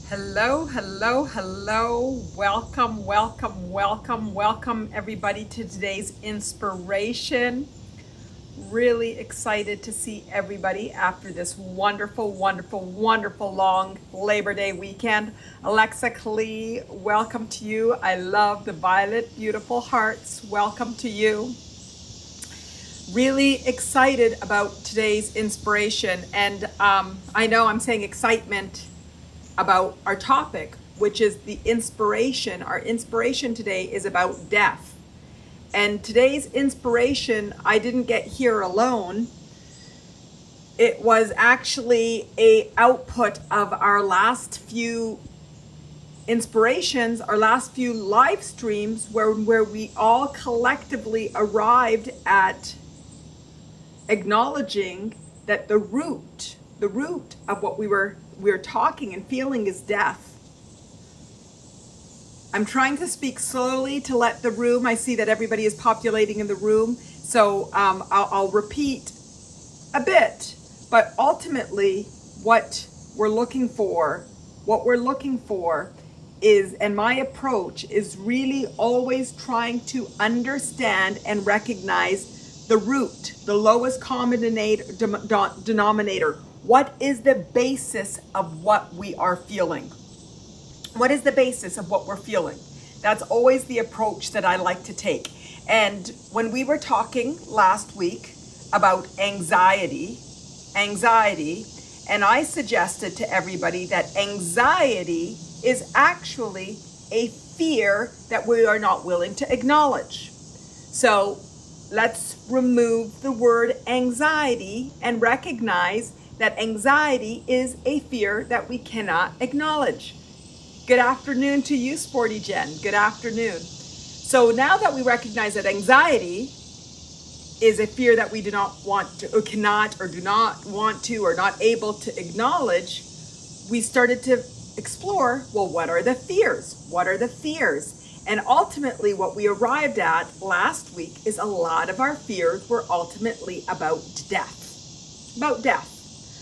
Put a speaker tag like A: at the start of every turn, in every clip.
A: Hello, hello, hello. Welcome, welcome, welcome, welcome everybody to today's inspiration. Really excited to see everybody after this wonderful, wonderful, wonderful long Labor Day weekend. Alexa Klee, welcome to you. I love the violet, beautiful hearts. Welcome to you. Really excited about today's inspiration. And I know I'm saying excitement about our topic, which is the inspiration. Our inspiration today is about death. And today's inspiration, I didn't get here alone. It was actually an output of our last few inspirations, our last few live streams where we all collectively arrived at acknowledging that the root of what we were talking and feeling is death. I'm trying to speak slowly to let the room, I see that everybody is populating in the room, so I'll repeat a bit, but ultimately what we're looking for is, and my approach is really always trying to understand and recognize the root, the lowest common denominator. What is the basis of what we are feeling? What is the basis of what we're feeling? That's always the approach that I like to take. And when we were talking last week about anxiety, and I suggested to everybody that anxiety is actually a fear that we are not willing to acknowledge. So let's remove the word anxiety and recognize that anxiety is a fear that we cannot acknowledge. Good afternoon to you, Sporty Jen. Good afternoon. So now that we recognize that anxiety is a fear that we do not want to, or cannot, or do not want to, or not able to acknowledge, we started to explore, well, what are the fears? What are the fears? And ultimately what we arrived at last week is a lot of our fears were ultimately about death. About death.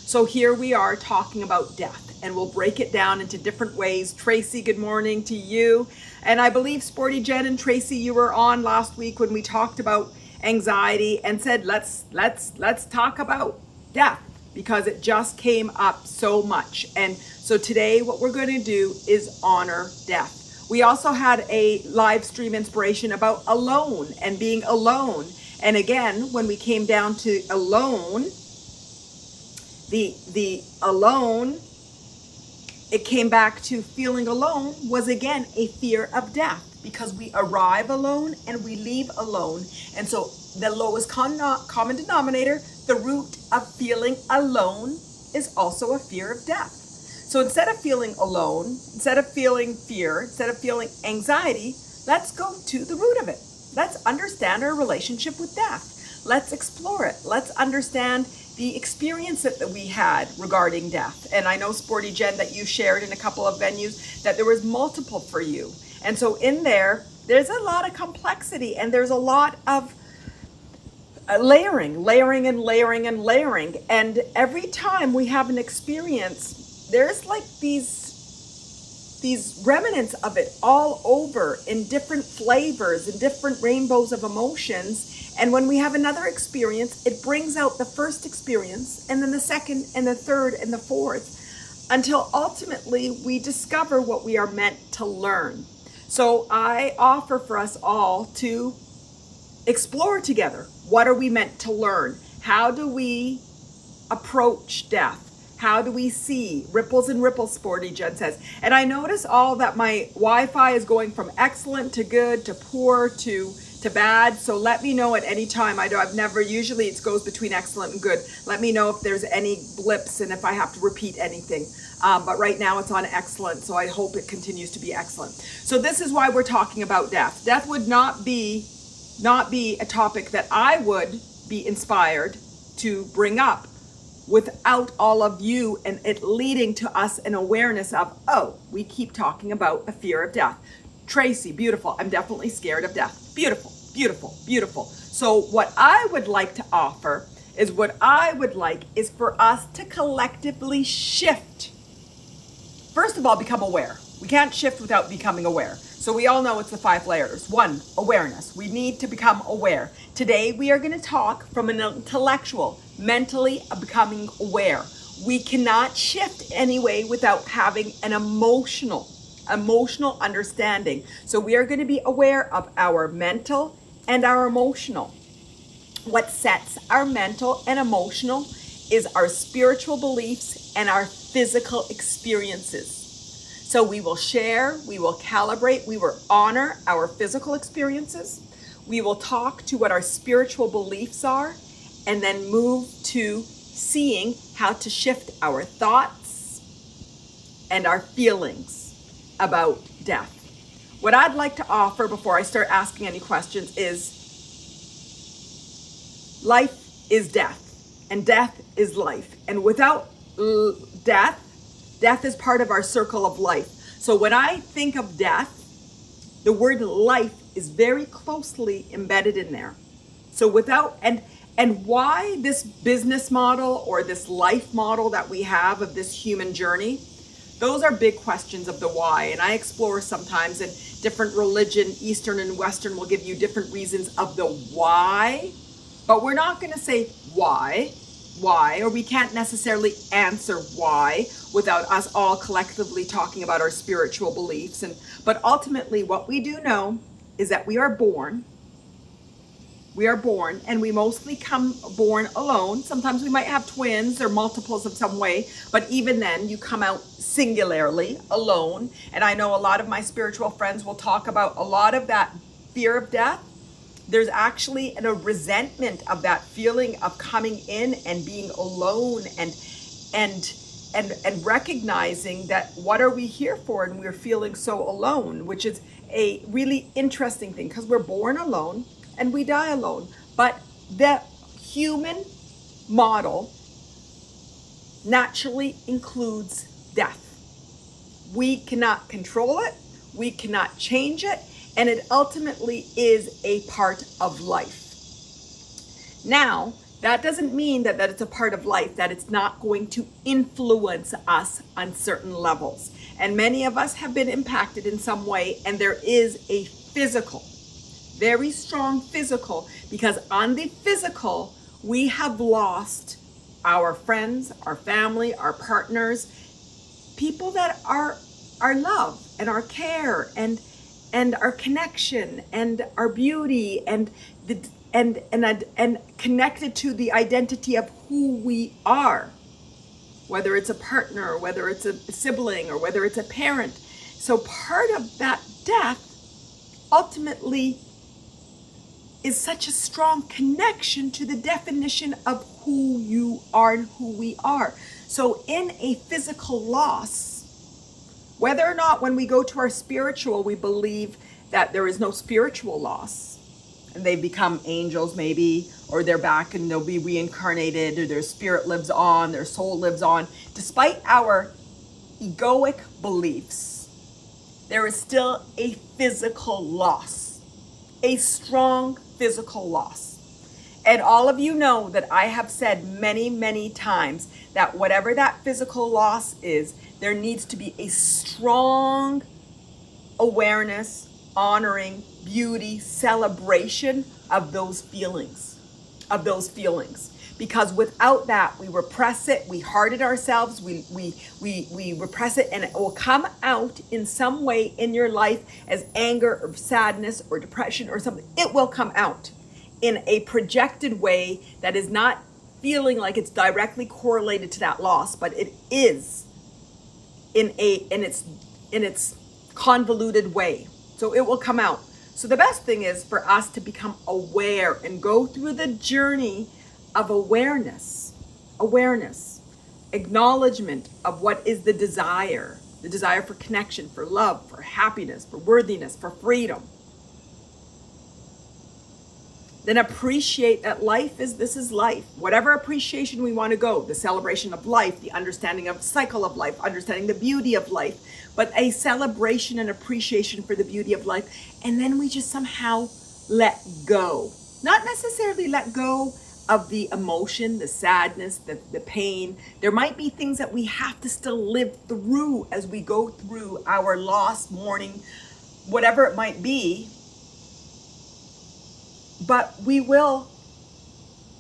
A: So here we are talking about death, and we'll break it down into different ways. Tracy, good morning to you. And I believe Sporty Jen and Tracy, you were on last week when we talked about anxiety and said, let's talk about death, because it just came up so much. And so today what we're going to do is honor death. We also had a live stream inspiration about alone and being alone. And again, when we came down to alone, the alone, it came back to feeling alone was again a fear of death, because we arrive alone and we leave alone. And so the lowest common denominator, the root of feeling alone, is also a fear of death. So instead of feeling alone, instead of feeling fear, instead of feeling anxiety, let's go to the root of it. Let's understand our relationship with death. Let's explore it. Let's understand the experience that we had regarding death. And I know, Sporty Jen, that you shared in a couple of venues that there was multiple for you. And so in there's a lot of complexity, and there's a lot of layering. And every time we have an experience, there's like these remnants of it all over in different flavors and different rainbows of emotions. And when we have another experience, it brings out the first experience, and then the second and the third and the fourth, until ultimately we discover what we are meant to learn. So I offer for us all to explore together. What are we meant to learn? How do we approach death? How do we see ripples and ripples, Sporty Jen says. And I notice all that my Wi-Fi is going from excellent to good to poor to bad. So let me know at any time. I've never, usually it goes between excellent and good. Let me know if there's any blips and if I have to repeat anything. But right now it's on excellent. So I hope it continues to be excellent. So this is why we're talking about death. Death would not be a topic that I would be inspired to bring up without all of you and it leading to us an awareness of, oh, we keep talking about a fear of death. Tracy, beautiful. I'm definitely scared of death. Beautiful, beautiful, beautiful. So what I would like to offer is for us to collectively shift first of all, become aware. We can't shift without becoming aware. So we all know it's the 5 layers. 1, awareness. We need to become aware. Today, we are going to talk from an intellectual, mentally becoming aware. We cannot shift anyway without having an emotional understanding. So we are going to be aware of our mental and our emotional. What sets our mental and emotional is our spiritual beliefs and our physical experiences. So we will share, we will calibrate, we will honor our physical experiences. We will talk to what our spiritual beliefs are, and then move to seeing how to shift our thoughts and our feelings about death. What I'd like to offer before I start asking any questions is life is death, and death is life. And without death is part of our circle of life. So when I think of death, the word life is very closely embedded in there. So without, and why this business model or this life model that we have of this human journey, those are big questions of the why. And I explore sometimes, in different religion, Eastern and Western, will give you different reasons of the why, but we're not going to say why, or we can't necessarily answer why without us all collectively talking about our spiritual beliefs. But ultimately what we do know is that we are born, and we mostly come born alone. Sometimes we might have twins or multiples of some way, but even then you come out singularly alone. And I know a lot of my spiritual friends will talk about a lot of that fear of death. There's actually a resentment of that feeling of coming in and being alone, and recognizing that what are we here for, and we're feeling so alone, which is a really interesting thing, because we're born alone and we die alone. But the human model naturally includes death. We cannot control it, we cannot change it, and it ultimately is a part of life. Now, that doesn't mean that it's a part of life, that it's not going to influence us on certain levels. And many of us have been impacted in some way, and there is a physical, very strong physical, because on the physical, we have lost our friends, our family, our partners, people that are our love and our care and our connection and our beauty and connected to the identity of who we are, whether it's a partner, whether it's a sibling, or whether it's a parent. So part of that death ultimately is such a strong connection to the definition of who you are and who we are. So in a physical loss, whether or not when we go to our spiritual, we believe that there is no spiritual loss, and they become angels maybe, or they're back and they'll be reincarnated, or their spirit lives on, their soul lives on. Despite our egoic beliefs, there is still a physical loss, a strong physical loss. And all of you know that I have said many, many times that whatever that physical loss is, there needs to be a strong awareness, honoring, beauty, celebration of those feelings, Because without that, we repress it, we harden ourselves, we repress it, and it will come out in some way in your life as anger or sadness or depression or something. It will come out in a projected way that is not feeling like it's directly correlated to that loss, but it is in its convoluted way. So it will come out. So the best thing is for us to become aware and go through the journey of awareness, acknowledgement of what is the desire for connection, for love, for happiness, for worthiness, for freedom. Then appreciate that this is life. Whatever appreciation we want to go, the celebration of life, the understanding of cycle of life, understanding the beauty of life, but a celebration and appreciation for the beauty of life. And then we just somehow let go. Not necessarily let go of the emotion, the sadness, the pain. There might be things that we have to still live through as we go through our loss, mourning, whatever it might be. But we will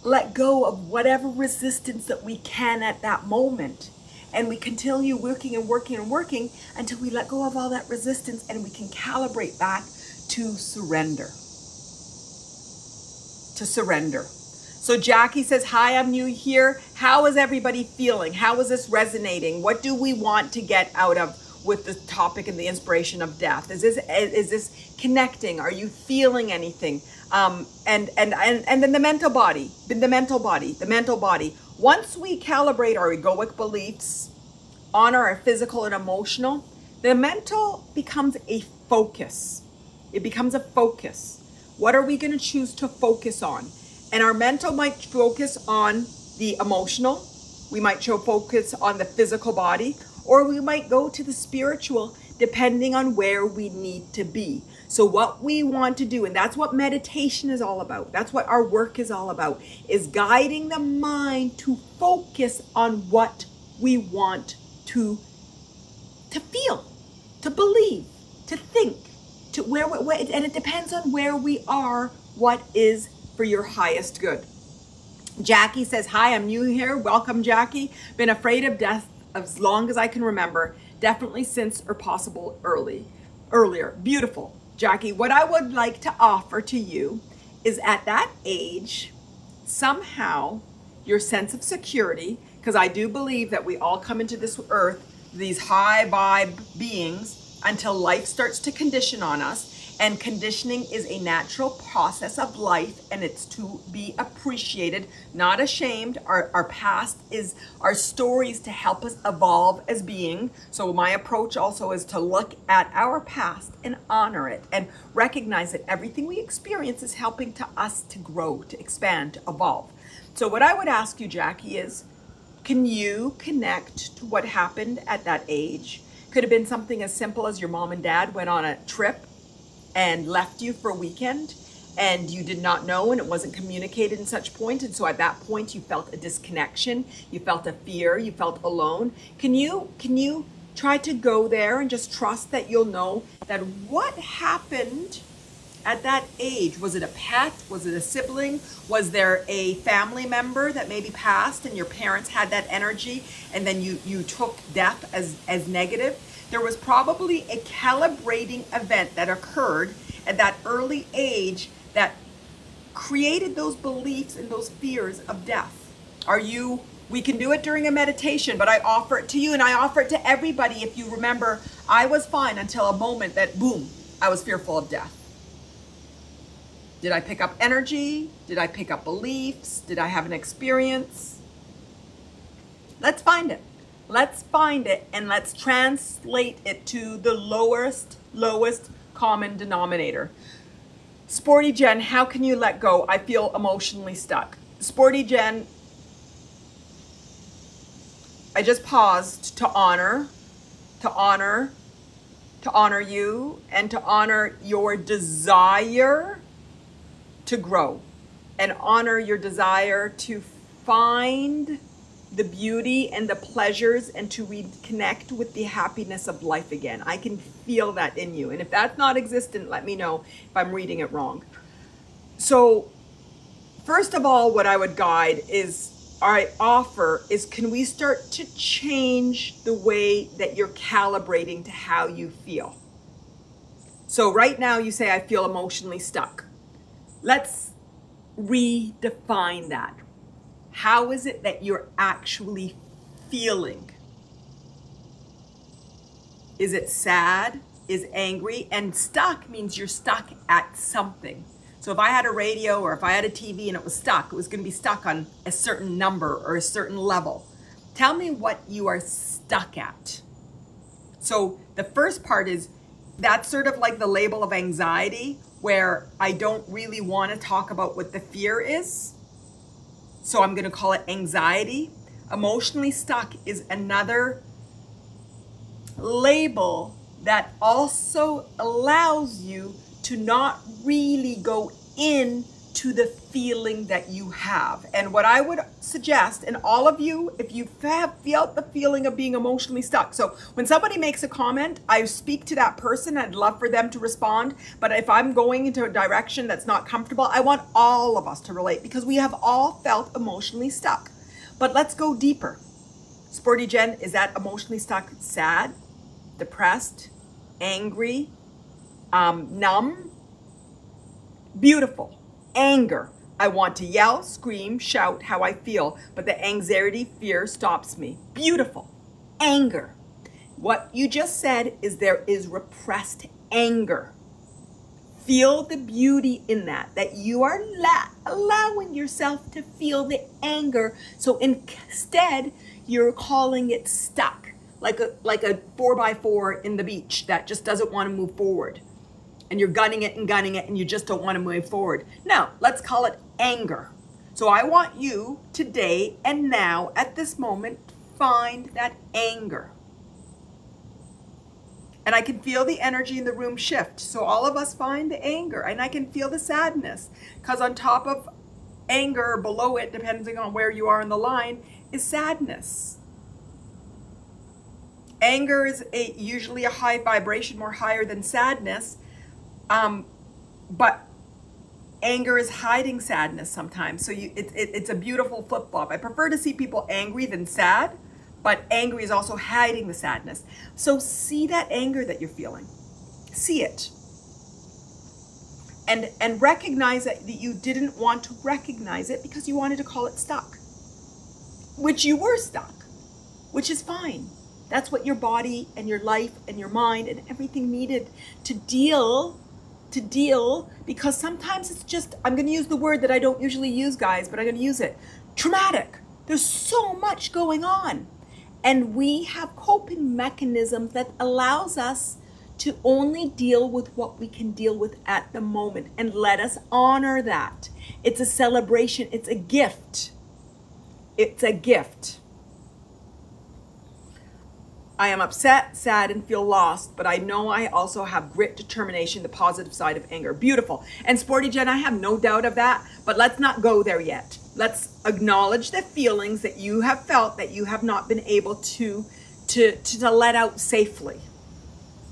A: let go of whatever resistance that we can at that moment. And we continue working and working and working until we let go of all that resistance and we can calibrate back to surrender. To surrender. So Jackie says, hi, I'm new here. How is everybody feeling? How is this resonating? What do we want to get out of with the topic and the inspiration of death? Is this connecting? Are you feeling anything? And then the mental body. Once we calibrate our egoic beliefs, honor our physical and emotional, the mental becomes a focus. It becomes a focus. What are we going to choose to focus on? And our mental might focus on the emotional. We might focus on the physical body, or we might go to the spiritual, depending on where we need to be. So what we want to do, and that's what meditation is all about, that's what our work is all about, is guiding the mind to focus on what we want to feel, to believe, to think, to where, and it depends on where we are, what is for your highest good. Jackie says, hi, I'm new here. Welcome, Jackie. Been afraid of death as long as I can remember, definitely since or possible earlier. Beautiful. Jackie, what I would like to offer to you is at that age, somehow your sense of security, because I do believe that we all come into this earth, these high vibe beings, until life starts to condition on us. And conditioning is a natural process of life, and it's to be appreciated, not ashamed. Our past is our stories to help us evolve as being. So my approach also is to look at our past and honor it and recognize that everything we experience is helping to us to grow, to expand, to evolve. So what I would ask you, Jackie, is can you connect to what happened at that age? Could have been something as simple as your mom and dad went on a trip and left you for a weekend and you did not know and it wasn't communicated in such point. And so at that point you felt a disconnection, you felt a fear, you felt alone. Can you try to go there and just trust that you'll know that what happened at that age? Was it a pet? Was it a sibling? Was there a family member that maybe passed and your parents had that energy and then you took death as negative? There was probably a calibrating event that occurred at that early age that created those beliefs and those fears of death. We can do it during a meditation, but I offer it to you and I offer it to everybody. If you remember, I was fine until a moment that, boom, I was fearful of death. Did I pick up energy? Did I pick up beliefs? Did I have an experience? Let's find it. Let's find it and let's translate it to the lowest common denominator. Sporty Jen, how can you let go? I feel emotionally stuck. Sporty Jen, I just paused to honor you and to honor your desire to grow and honor your desire to find the beauty and the pleasures and to reconnect with the happiness of life again. I can feel that in you. And if that's not existent, let me know if I'm reading it wrong. So first of all, what I would guide is, can we start to change the way that you're calibrating to how you feel? So right now you say, I feel emotionally stuck. Let's redefine that. How is it that you're actually feeling? Is it sad? Is angry? And stuck means you're stuck at something. So if I had a radio or if I had a TV and it was stuck, it was going to be stuck on a certain number or a certain level. Tell me what you are stuck at. So the first part is, that's sort of like the label of anxiety, where I don't really want to talk about what the fear is. So I'm going to call it anxiety. Emotionally stuck is another label that also allows you to not really go into the feeling that you have. And what I would suggest, and all of you, if you have felt the feeling of being emotionally stuck. So when somebody makes a comment, I speak to that person. I'd love for them to respond. But if I'm going into a direction that's not comfortable, I want all of us to relate, because we have all felt emotionally stuck. But let's go deeper. Sporty Jen, is that emotionally stuck sad, depressed, angry, numb? Beautiful. Anger. I want to yell, scream, shout how I feel, but the anxiety, fear stops me. Beautiful. Anger. What you just said is there is repressed anger. Feel the beauty in that you are allowing yourself to feel the anger. So instead, you're calling it stuck, like a 4x4 in the beach that just doesn't want to move forward. And you're gunning it and you just don't want to move forward. Now, let's call it anger. So I want you today and now at this moment, find that anger. And I can feel the energy in the room shift. So all of us find the anger, and I can feel the sadness, because on top of anger or below it, depending on where you are in the line, is sadness. Anger is usually a high vibration, more higher than sadness. But anger is hiding sadness sometimes. So it's a beautiful flip-flop. I prefer to see people angry than sad, but angry is also hiding the sadness. So see that anger that you're feeling. See it. And recognize that you didn't want to recognize it because you wanted to call it stuck. Which you were stuck, which is fine. That's what your body and your life and your mind and everything needed to deal, because sometimes it's just, I'm going to use the word that I don't usually use, guys, but I'm going to use it. Traumatic. There's so much going on. And we have coping mechanisms that allows us to only deal with what we can deal with at the moment. And let us honor that. It's a celebration. It's a gift. It's a gift. I am upset, sad, and feel lost, but I know I also have grit, determination, the positive side of anger. Beautiful. And Sporty Jen, I have no doubt of that, but let's not go there yet. Let's acknowledge the feelings that you have felt that you have not been able to let out safely.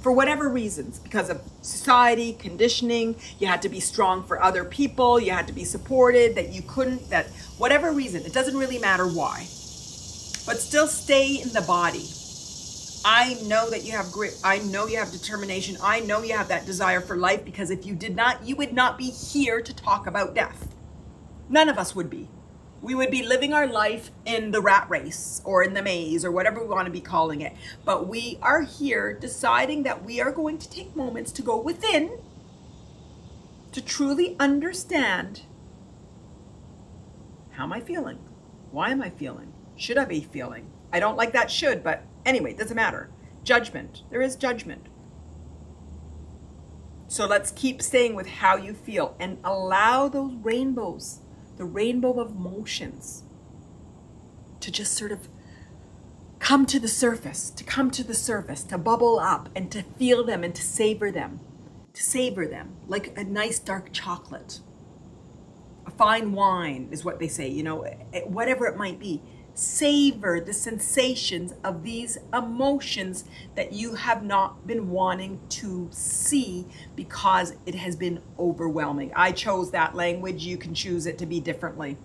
A: For whatever reasons, because of society, conditioning, you had to be strong for other people, you had to be supported, that you couldn't, that whatever reason, it doesn't really matter why. But still stay in the body. I know that you have grit. I know you have determination. I know you have that desire for life, because if you did not, you would not be here to talk about death. None of us would be. We would be living our life in the rat race or in the maze or whatever we want to be calling it. But we are here deciding that we are going to take moments to go within to truly understand, how am I feeling? Why am I feeling? Should I be feeling? I don't like that should, but anyway, it doesn't matter. Judgment. There is judgment. So let's keep staying with how you feel and allow those rainbows, the rainbow of emotions, to just sort of come to the surface, to bubble up and to feel them and to savor them like a nice dark chocolate. A fine wine is what they say, whatever it might be. Savor the sensations of these emotions that you have not been wanting to see because it has been overwhelming. I chose that language. You can choose it to be differently.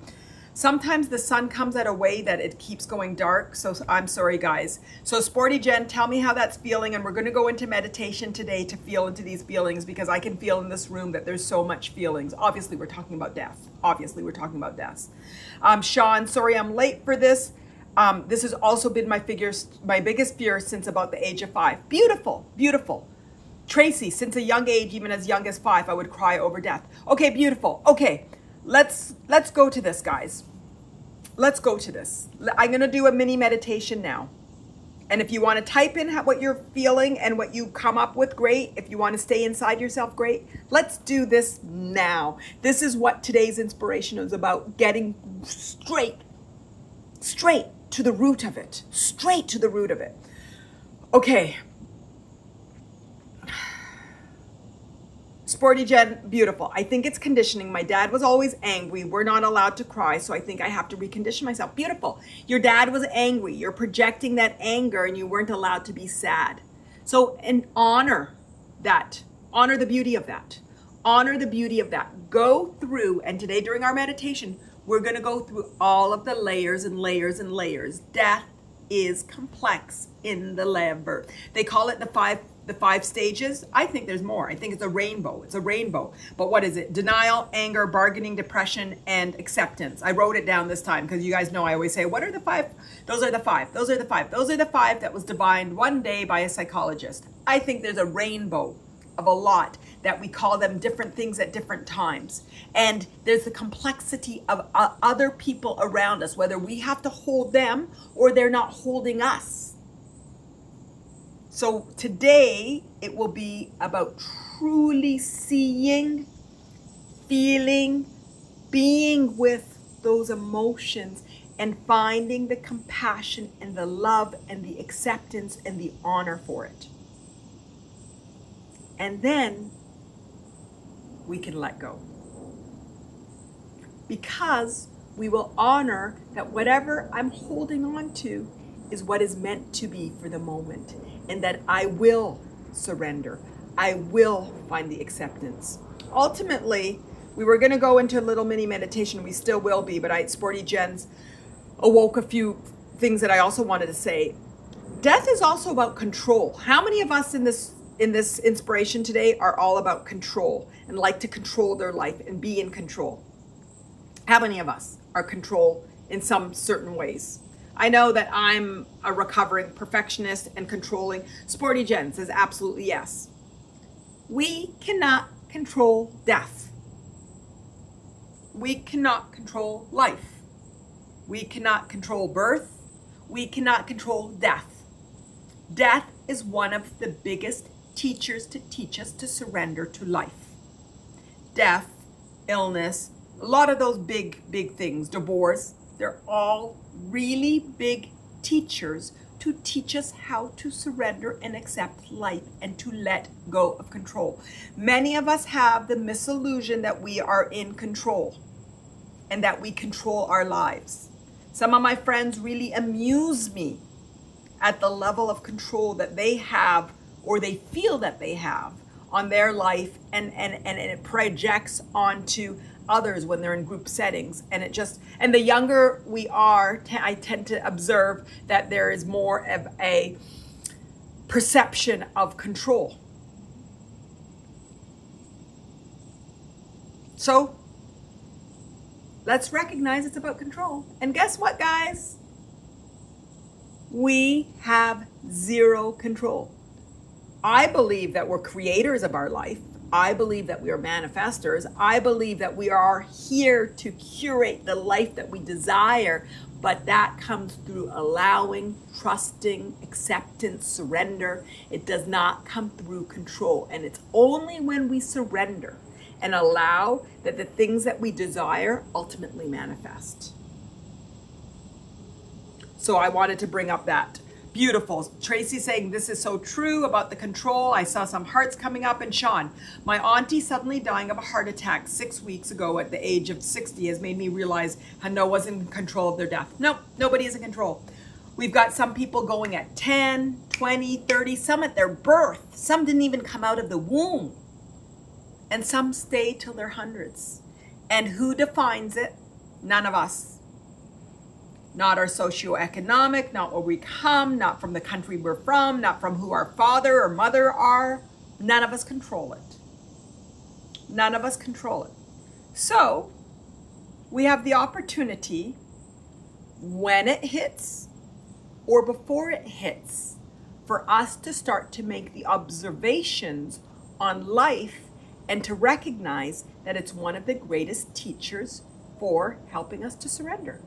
A: Sometimes the sun comes at a way that it keeps going dark. So I'm sorry, guys. So Sporty Jen, tell me how that's feeling. And we're going to go into meditation today to feel into these feelings, because I can feel in this room that there's so much feelings. Obviously, we're talking about death. Sean, sorry I'm late for this. This has also been my biggest fear since about the age of 5. Beautiful, beautiful. Tracy, since a young age, even as young as 5, I would cry over death. Okay, beautiful. Okay, let's go to this, guys. Let's go to this. I'm going to do a mini meditation now. And if you want to type in what you're feeling and what you come up with, great. If you want to stay inside yourself, great. Let's do this now. This is what today's inspiration is about, getting straight to the root of it. Straight to the root of it. Okay. Sporty Jen, beautiful. I think it's conditioning. My dad was always angry. We're not allowed to cry, so I think I have to recondition myself. Beautiful. Your dad was angry. You're projecting that anger and you weren't allowed to be sad. So, and honor that. Honor the beauty of that. Honor the beauty of that. Go through, and today during our meditation, we're going to go through all of the layers and layers and layers. Death is complex in the liver. They call it the five stages. I think there's more. I think it's a rainbow. It's a rainbow. But what is it? Denial, anger, bargaining, depression, and acceptance. I wrote it down this time because you guys know I always say, what are the five? Those are the five. Those are the five. Those are the five that was defined one day by a psychologist. I think there's a rainbow of a lot that we call them different things at different times. And there's the complexity of other people around us, whether we have to hold them or they're not holding us. So today it will be about truly seeing, feeling, being with those emotions and finding the compassion and the love and the acceptance and the honor for it. And then we can let go. Because we will honor that whatever I'm holding on to is what is meant to be for the moment. And that I will surrender. I will find the acceptance. Ultimately, we were going to go into a little mini meditation. We still will be, but Sporty Jen's awoke a few things that I also wanted to say. Death is also about control. How many of us in this inspiration today are all about control and like to control their life and be in control? How many of us are control in some certain ways? I know that I'm a recovering perfectionist and controlling. Sporty Jen says absolutely yes. We cannot control death. We cannot control life. We cannot control birth. We cannot control death. Death is one of the biggest teachers to teach us to surrender to life. Death, illness, a lot of those big things, divorce, they're all really big teachers to teach us how to surrender and accept life and to let go of control. Many of us have the misillusion that we are in control and that we control our lives. Some of my friends really amuse me at the level of control that they have or they feel that they have on their life, and it projects onto others when they're in group settings. And the younger we are, I tend to observe that there is more of a perception of control. So let's recognize it's about control. And guess what, guys? We have zero control. I believe that we're creators of our life. I believe that we are manifestors. I believe that we are here to curate the life that we desire, but that comes through allowing, trusting, acceptance, surrender. It does not come through control. And it's only when we surrender and allow that the things that we desire ultimately manifest. So I wanted to bring up that. Beautiful. Tracy saying this is so true about the control. I saw some hearts coming up. And Sean, my auntie suddenly dying of a heart attack 6 weeks ago at the age of 60 has made me realize how no one's in control of their death. No, nobody is in control. We've got some people going at 10, 20, 30, some at their birth. Some didn't even come out of the womb. And some stay till their hundreds. And who defines it? None of us. Not our socioeconomic, not where we come, not from the country we're from, not from who our father or mother are. None of us control it. None of us control it. So we have the opportunity when it hits or before it hits for us to start to make the observations on life and to recognize that it's one of the greatest teachers for helping us to surrender.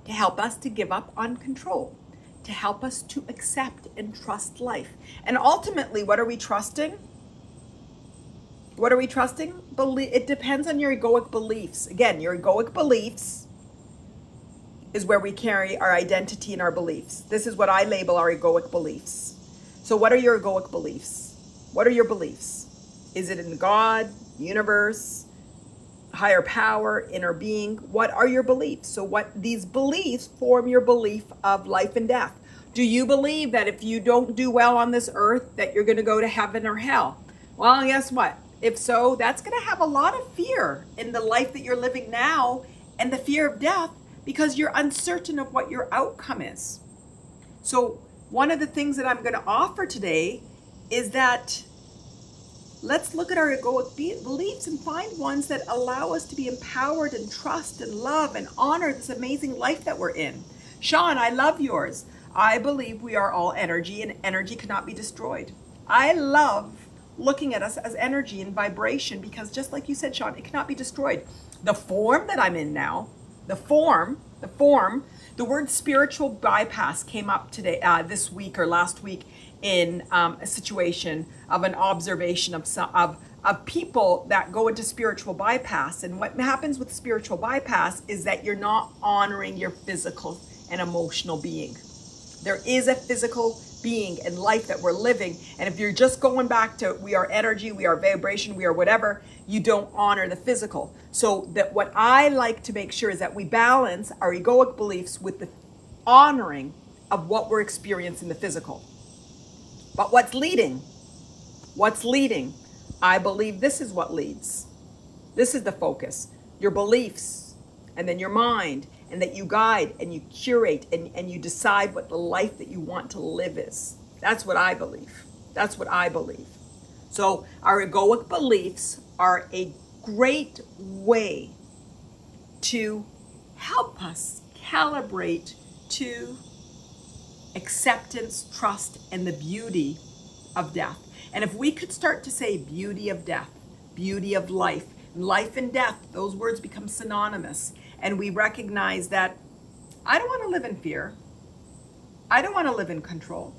A: To help us to give up on control, to help us to accept and trust life. And ultimately, what are we trusting? What are we trusting? It depends on your egoic beliefs. Again, your egoic beliefs is where we carry our identity and our beliefs. This is what I label our egoic beliefs. So what are your egoic beliefs? What are your beliefs? Is it in God, universe, higher power, inner being? What are your beliefs? So what these beliefs form your belief of life and death. Do you believe that if you don't do well on this earth, that you're going to go to heaven or hell? Well, guess what? If so, that's going to have a lot of fear in the life that you're living now, and the fear of death, because you're uncertain of what your outcome is. So one of the things that I'm going to offer today is that let's look at our egoic beliefs and find ones that allow us to be empowered and trust and love and honor this amazing life that we're in. Sean, I love yours. I believe we are all energy, and energy cannot be destroyed. I love looking at us as energy and vibration, because just like you said, Sean, it cannot be destroyed. The form that I'm in now, the word spiritual bypass came up today, this week or last week, in a situation of an observation of people that go into spiritual bypass. And what happens with spiritual bypass is that you're not honoring your physical and emotional being. There is a physical being and life that we're living, and if you're just going back to we are energy, we are vibration, we are whatever, you don't honor the physical. So that what I like to make sure is that we balance our egoic beliefs with the honoring of what we're experiencing in the physical. But what's leading? I believe this is what leads. This is the focus. Your beliefs, and then your mind, and that you guide and you curate and you decide what the life that you want to live is. That's what I believe. So our egoic beliefs are a great way to help us calibrate to acceptance, trust, and the beauty of death. And if we could start to say beauty of death, beauty of life, life and death, those words become synonymous. And we recognize that I don't want to live in fear. I don't want to live in control.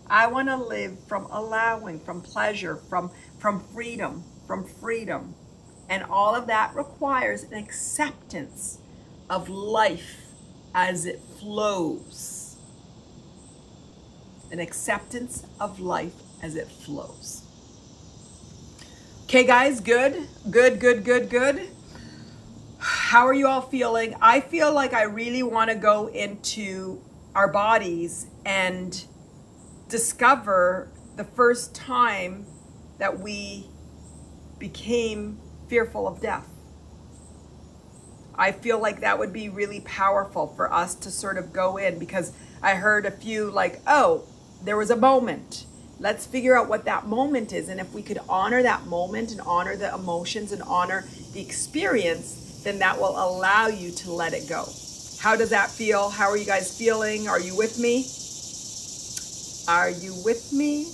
A: I want to live from allowing, from pleasure, from freedom. And all of that requires an acceptance of life as it flows. An acceptance of life as it flows. Okay, guys, good. How are you all feeling? I feel like I really want to go into our bodies and discover the first time that we became fearful of death. I feel like that would be really powerful for us to sort of go in, because I heard a few like, oh, there was a moment. Let's figure out what that moment is. And if we could honor that moment and honor the emotions and honor the experience, then that will allow you to let it go. How does that feel? How are you guys feeling? Are you with me? Are you with me?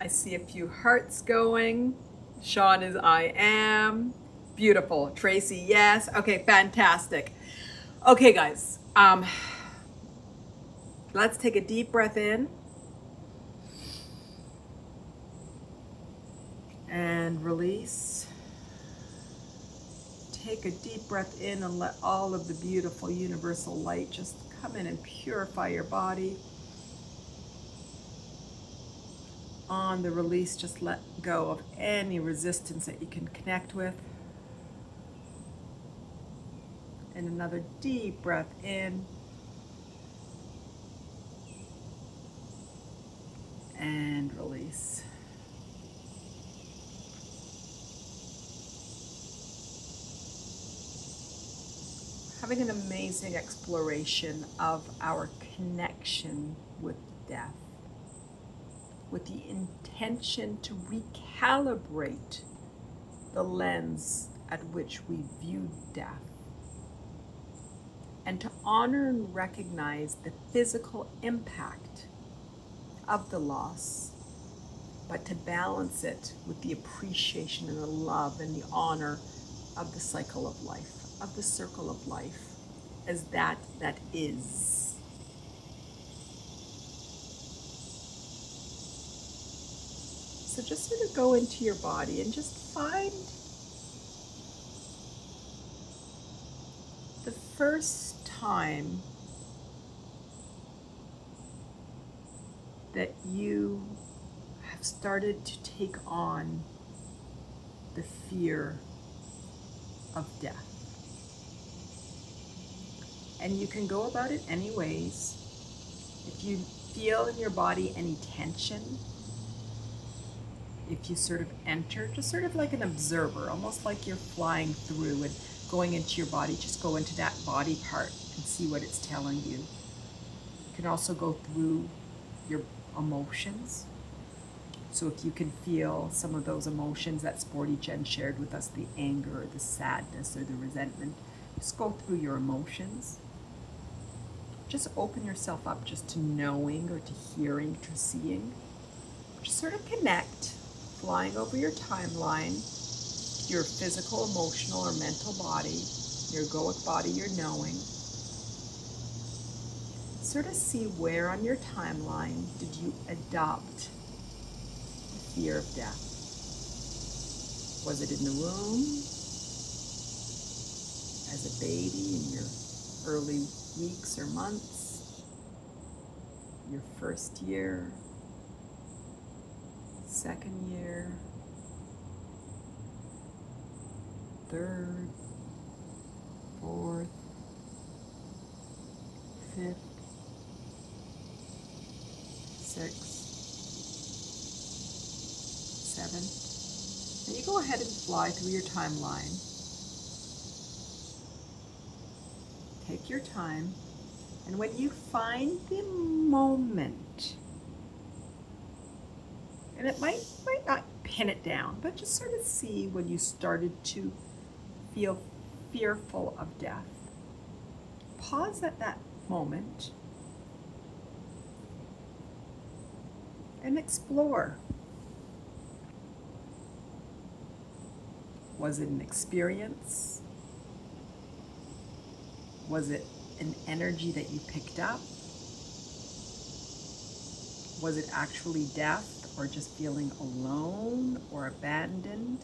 A: I see a few hearts going. Sean is I am. Beautiful. Tracy, yes. Okay, fantastic. Okay, guys. Let's take a deep breath in. And release. Take a deep breath in and let all of the beautiful universal light just come in and purify your body. On the release, just let go of any resistance that you can connect with. And another deep breath in. And release. Having an amazing exploration of our connection with death, with the intention to recalibrate the lens at which we view death, and to honor and recognize the physical impact of the loss, but to balance it with the appreciation and the love and the honor of the cycle of life, of the circle of life, as that is. So just sort of go into your body and just find the first time that you have started to take on the fear of death. And you can go about it any ways. If you feel in your body any tension, if you sort of enter, just sort of like an observer, almost like you're flying through and going into your body, just go into that body part and see what it's telling you. You can also go through your emotions. So if you can feel some of those emotions that Sporty Jen shared with us, the anger, or the sadness, or the resentment, just go through your emotions. Just open yourself up just to knowing or to hearing, to seeing. Just sort of connect, flying over your timeline, your physical, emotional, or mental body, your egoic body, your knowing. Sort of see where on your timeline did you adopt the fear of death. Was it in the womb, as a baby, in your early weeks or months, your first year, second year, third, fourth, fifth, sixth, seventh? Now you go ahead and fly through your timeline. Take your time, and when you find the moment, and it might not pin it down, but just sort of see when you started to feel fearful of death. Pause at that moment and explore. Was it an experience? Was it an energy that you picked up? Was it actually death, or just feeling alone or abandoned?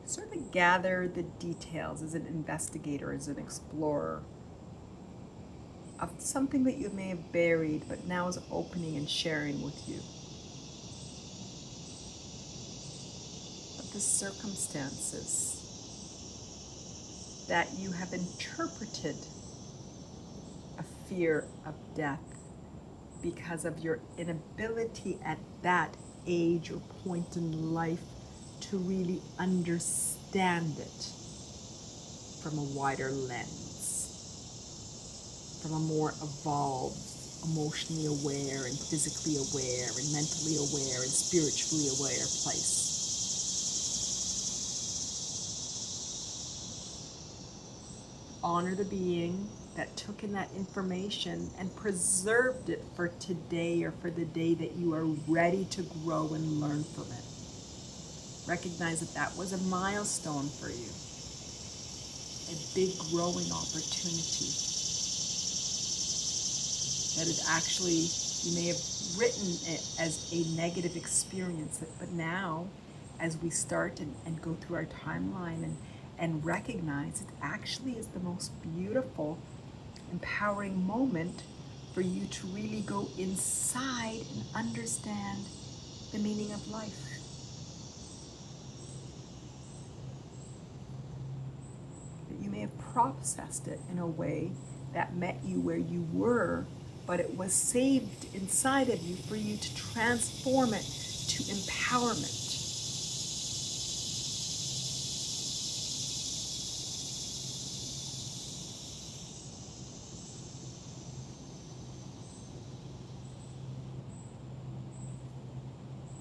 A: Sort of gather the details as an investigator, as an explorer, of something that you may have buried but now is opening and sharing with you. Of the circumstances that you have interpreted a fear of death because of your inability at that age or point in life to really understand it from a wider lens, from a more evolved, emotionally aware and physically aware and mentally aware and spiritually aware place. Honor the being that took in that information and preserved it for today or for the day that you are ready to grow and learn from it. Recognize that that was a milestone for you, a big growing opportunity. That is actually, you may have written it as a negative experience, but now as we start and go through our timeline and recognize it actually is the most beautiful, empowering moment for you to really go inside and understand the meaning of life. That you may have processed it in a way that met you where you were, but it was saved inside of you for you to transform it to empowerment.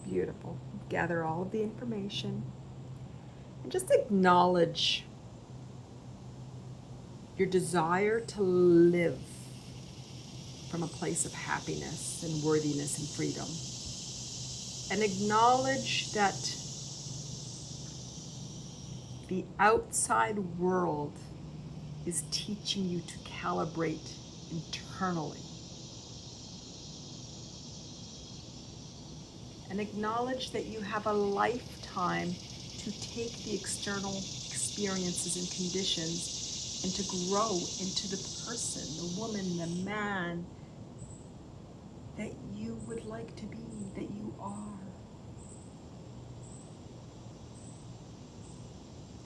A: Beautiful. Gather all of the information and just acknowledge your desire to live from a place of happiness and worthiness and freedom. And acknowledge that the outside world is teaching you to calibrate internally. And acknowledge that you have a lifetime to take the external experiences and conditions and to grow into the person, the woman, the man that you would like to be, that you are.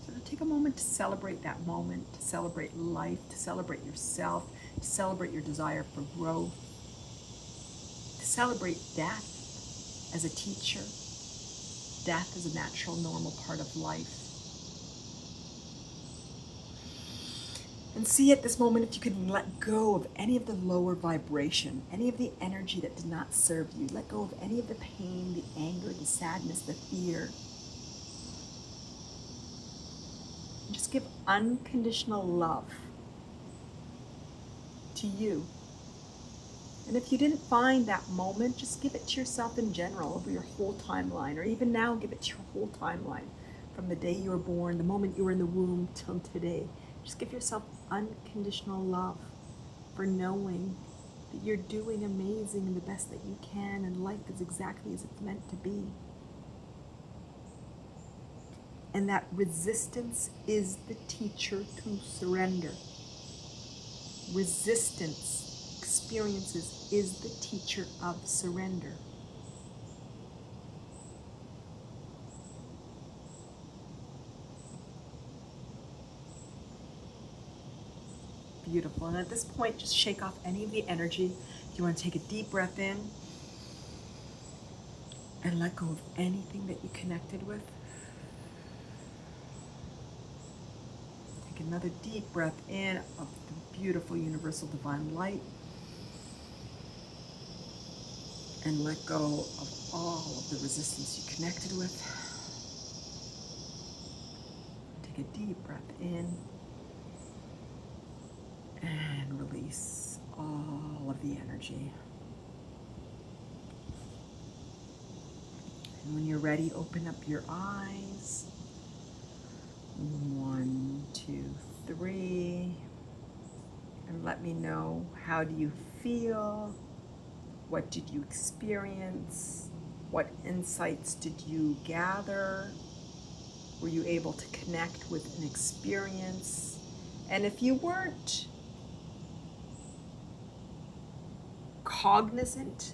A: So to take a moment to celebrate that moment, to celebrate life, to celebrate yourself, to celebrate your desire for growth, to celebrate death as a teacher, death as a natural, normal part of life. And see at this moment if you can let go of any of the lower vibration, any of the energy that did not serve you. Let go of any of the pain, the anger, the sadness, the fear. And just give unconditional love to you. And if you didn't find that moment, just give it to yourself in general over your whole timeline, or even now give it to your whole timeline from the day you were born, the moment you were in the womb till today. Just give yourself unconditional love for knowing that you're doing amazing and the best that you can, and life is exactly as it's meant to be. And that resistance is the teacher to surrender. Resistance experiences is the teacher of surrender. Beautiful. And at this point, just shake off any of the energy. You want to take a deep breath in and let go of anything that you connected with. Take another deep breath in of the beautiful universal divine light. And let go of all of the resistance you connected with. Take a deep breath in. And release all of the energy. And when you're ready, open up your eyes. 1, 2, 3. And let me know, how do you feel? What did you experience? What insights did you gather? Were you able to connect with an experience? And if you weren't cognizant,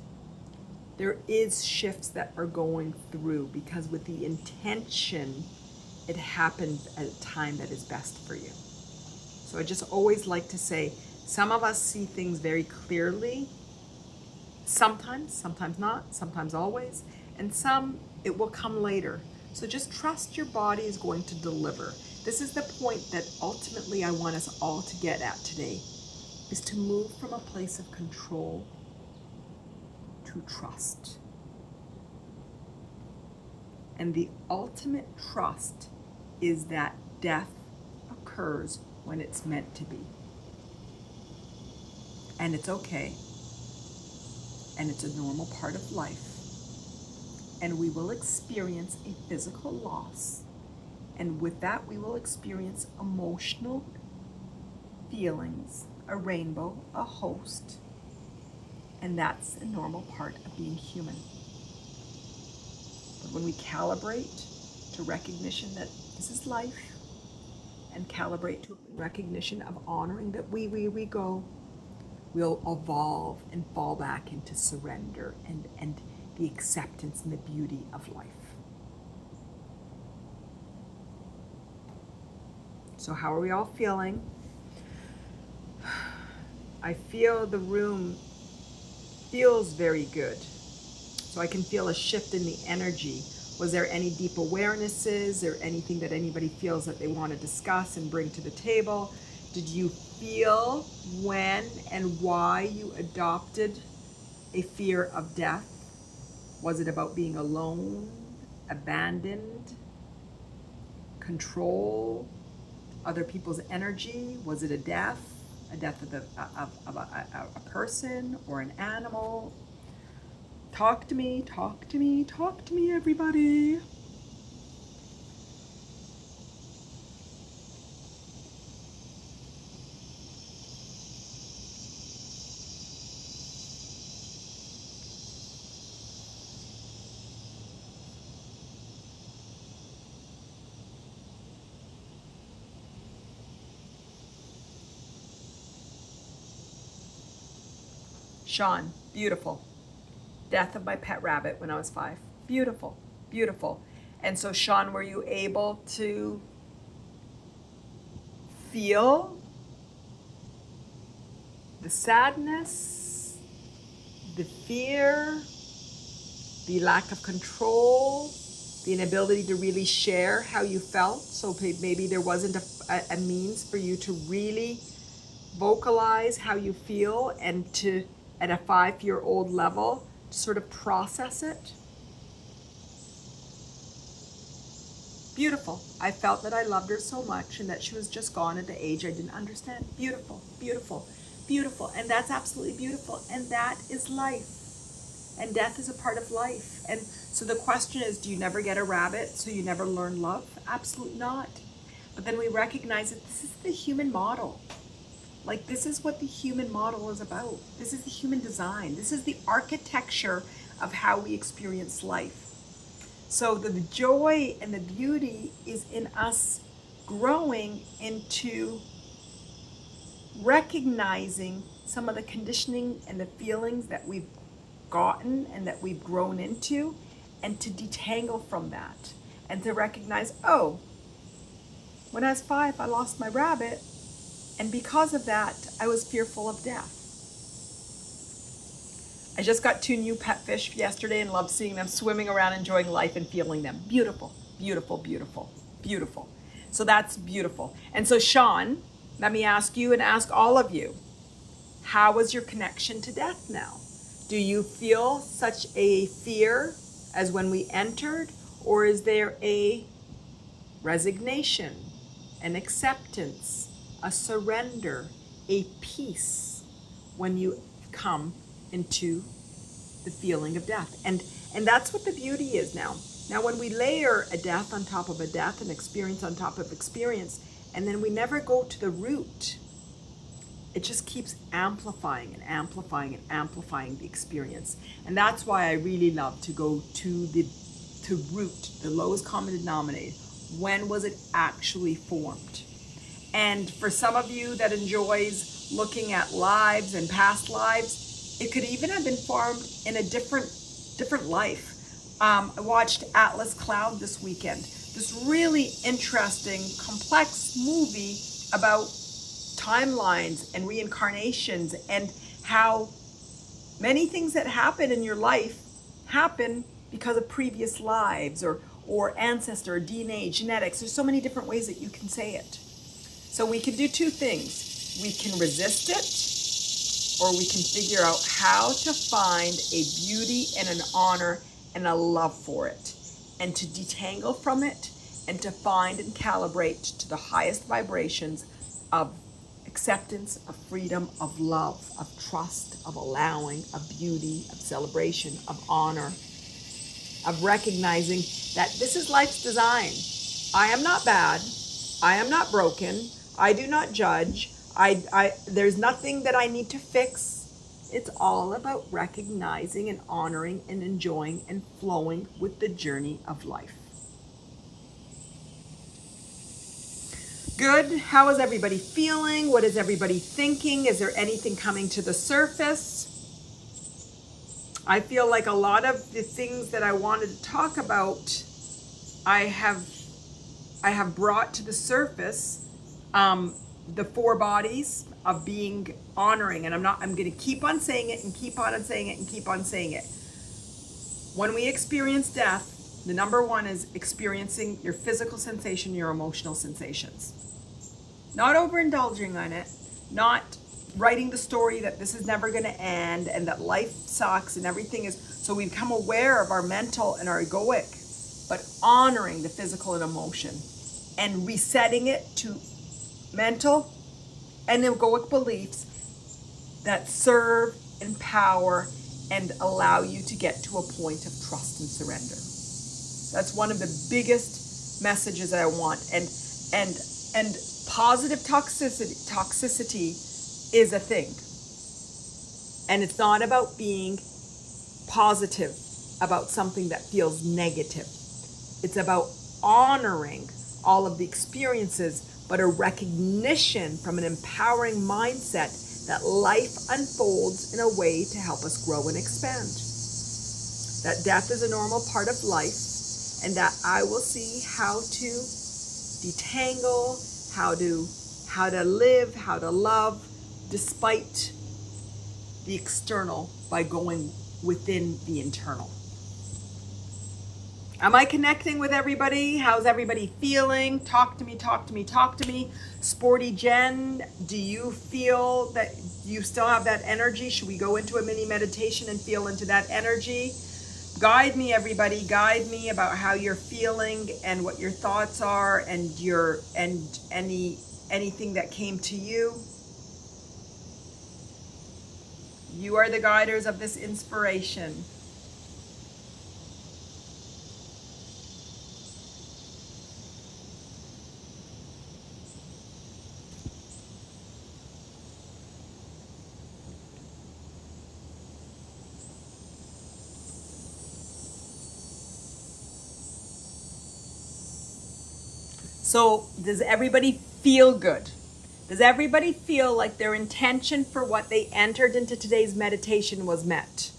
A: there is shifts that are going through, because with the intention, it happened at a time that is best for you. So I just always like to say, some of us see things very clearly, sometimes not, sometimes always, and some it will come later. So just trust your body is going to deliver. This is the point that ultimately I want us all to get at today, is to move from a place of control to trust. And the ultimate trust is that death occurs when it's meant to be. And it's okay. And it's a normal part of life. And we will experience a physical loss. And with that, we will experience emotional feelings, a rainbow, a host. And that's a normal part of being human. But when we calibrate to recognition that this is life, and calibrate to recognition of honoring that we go, we'll evolve and fall back into surrender and the acceptance and the beauty of life. So how are we all feeling? I feel the room feels very good. So I can feel a shift in the energy. Was there any deep awarenesses or anything that anybody feels that they want to discuss and bring to the table? Did you feel when and why you adopted a fear of death? Was it about being alone, abandoned, control, other people's energy? Was it a death of a person or an animal? Talk to me, talk to me, talk to me, everybody. Sean, beautiful. Death of my pet rabbit when I was 5. Beautiful, beautiful. And so Sean, were you able to feel the sadness, the fear, the lack of control, the inability to really share how you felt? So maybe there wasn't a means for you to really vocalize how you feel and to, at a 5-year-old level, sort of process it. Beautiful. I felt that I loved her so much and that she was just gone at the age I didn't understand. Beautiful, beautiful, beautiful. And that's absolutely beautiful. And that is life. And death is a part of life. And so the question is, do you never get a rabbit so you never learn love? Absolutely not. But then we recognize that this is the human model. Like, this is what the human model is about. This is the human design. This is the architecture of how we experience life. So the joy and the beauty is in us growing into recognizing some of the conditioning and the feelings that we've gotten and that we've grown into, and to detangle from that and to recognize, oh, when I was 5, I lost my rabbit. And because of that, I was fearful of death. I just got 2 new pet fish yesterday and loved seeing them swimming around, enjoying life and feeling them. Beautiful, beautiful, beautiful, beautiful. So that's beautiful. And so Sean, let me ask you and ask all of you, how is your connection to death now? Do you feel such a fear as when we entered, or is there a resignation, an acceptance, a surrender, a peace when you come into the feeling of death? And that's what the beauty is now. Now, when we layer a death on top of a death, an experience on top of experience, and then we never go to the root, it just keeps amplifying and amplifying and amplifying the experience. And that's why I really love to go to root, the lowest common denominator. When was it actually formed? And for some of you that enjoys looking at lives and past lives, it could even have been formed in a different life. I watched Atlas Cloud this weekend. This really interesting, complex movie about timelines and reincarnations, and how many things that happen in your life happen because of previous lives or ancestor, or DNA, genetics. There's so many different ways that you can say it. So we can do 2 things. We can resist it, or we can figure out how to find a beauty and an honor and a love for it, and to detangle from it, and to find and calibrate to the highest vibrations of acceptance, of freedom, of love, of trust, of allowing, of beauty, of celebration, of honor, of recognizing that this is life's design. I am not bad. I am not broken. I do not judge. There's nothing that I need to fix. It's all about recognizing and honoring and enjoying and flowing with the journey of life. Good. How is everybody feeling? What is everybody thinking? Is there anything coming to the surface? I feel like a lot of the things that I wanted to talk about, I have brought to the surface. The 4 bodies of being honoring, and I'm going to keep on saying it and keep on saying it and keep on saying it. When we experience death, the number 1 is experiencing your physical sensation, your emotional sensations. Not overindulging on it, not writing the story that this is never going to end and that life sucks and everything is, so we become aware of our mental and our egoic, but honoring the physical and emotion and resetting it to mental and egoic beliefs that serve, empower, and allow you to get to a point of trust and surrender. That's one of the biggest messages that I want. And positive toxicity is a thing. And it's not about being positive about something that feels negative. It's about honoring all of the experiences, but a recognition from an empowering mindset that life unfolds in a way to help us grow and expand. That death is a normal part of life, and that I will see how to detangle, how to live, how to love, despite the external, by going within the internal. Am I connecting with everybody? How's everybody feeling? Talk to me, talk to me, talk to me. Sporty Jen, do you feel that you still have that energy? Should we go into a mini meditation and feel into that energy? Guide me, everybody. Guide me about how you're feeling and what your thoughts are, and anything that came to you. You are the guiders of this inspiration. So does everybody feel good? Does everybody feel like their intention for what they entered into today's meditation was met?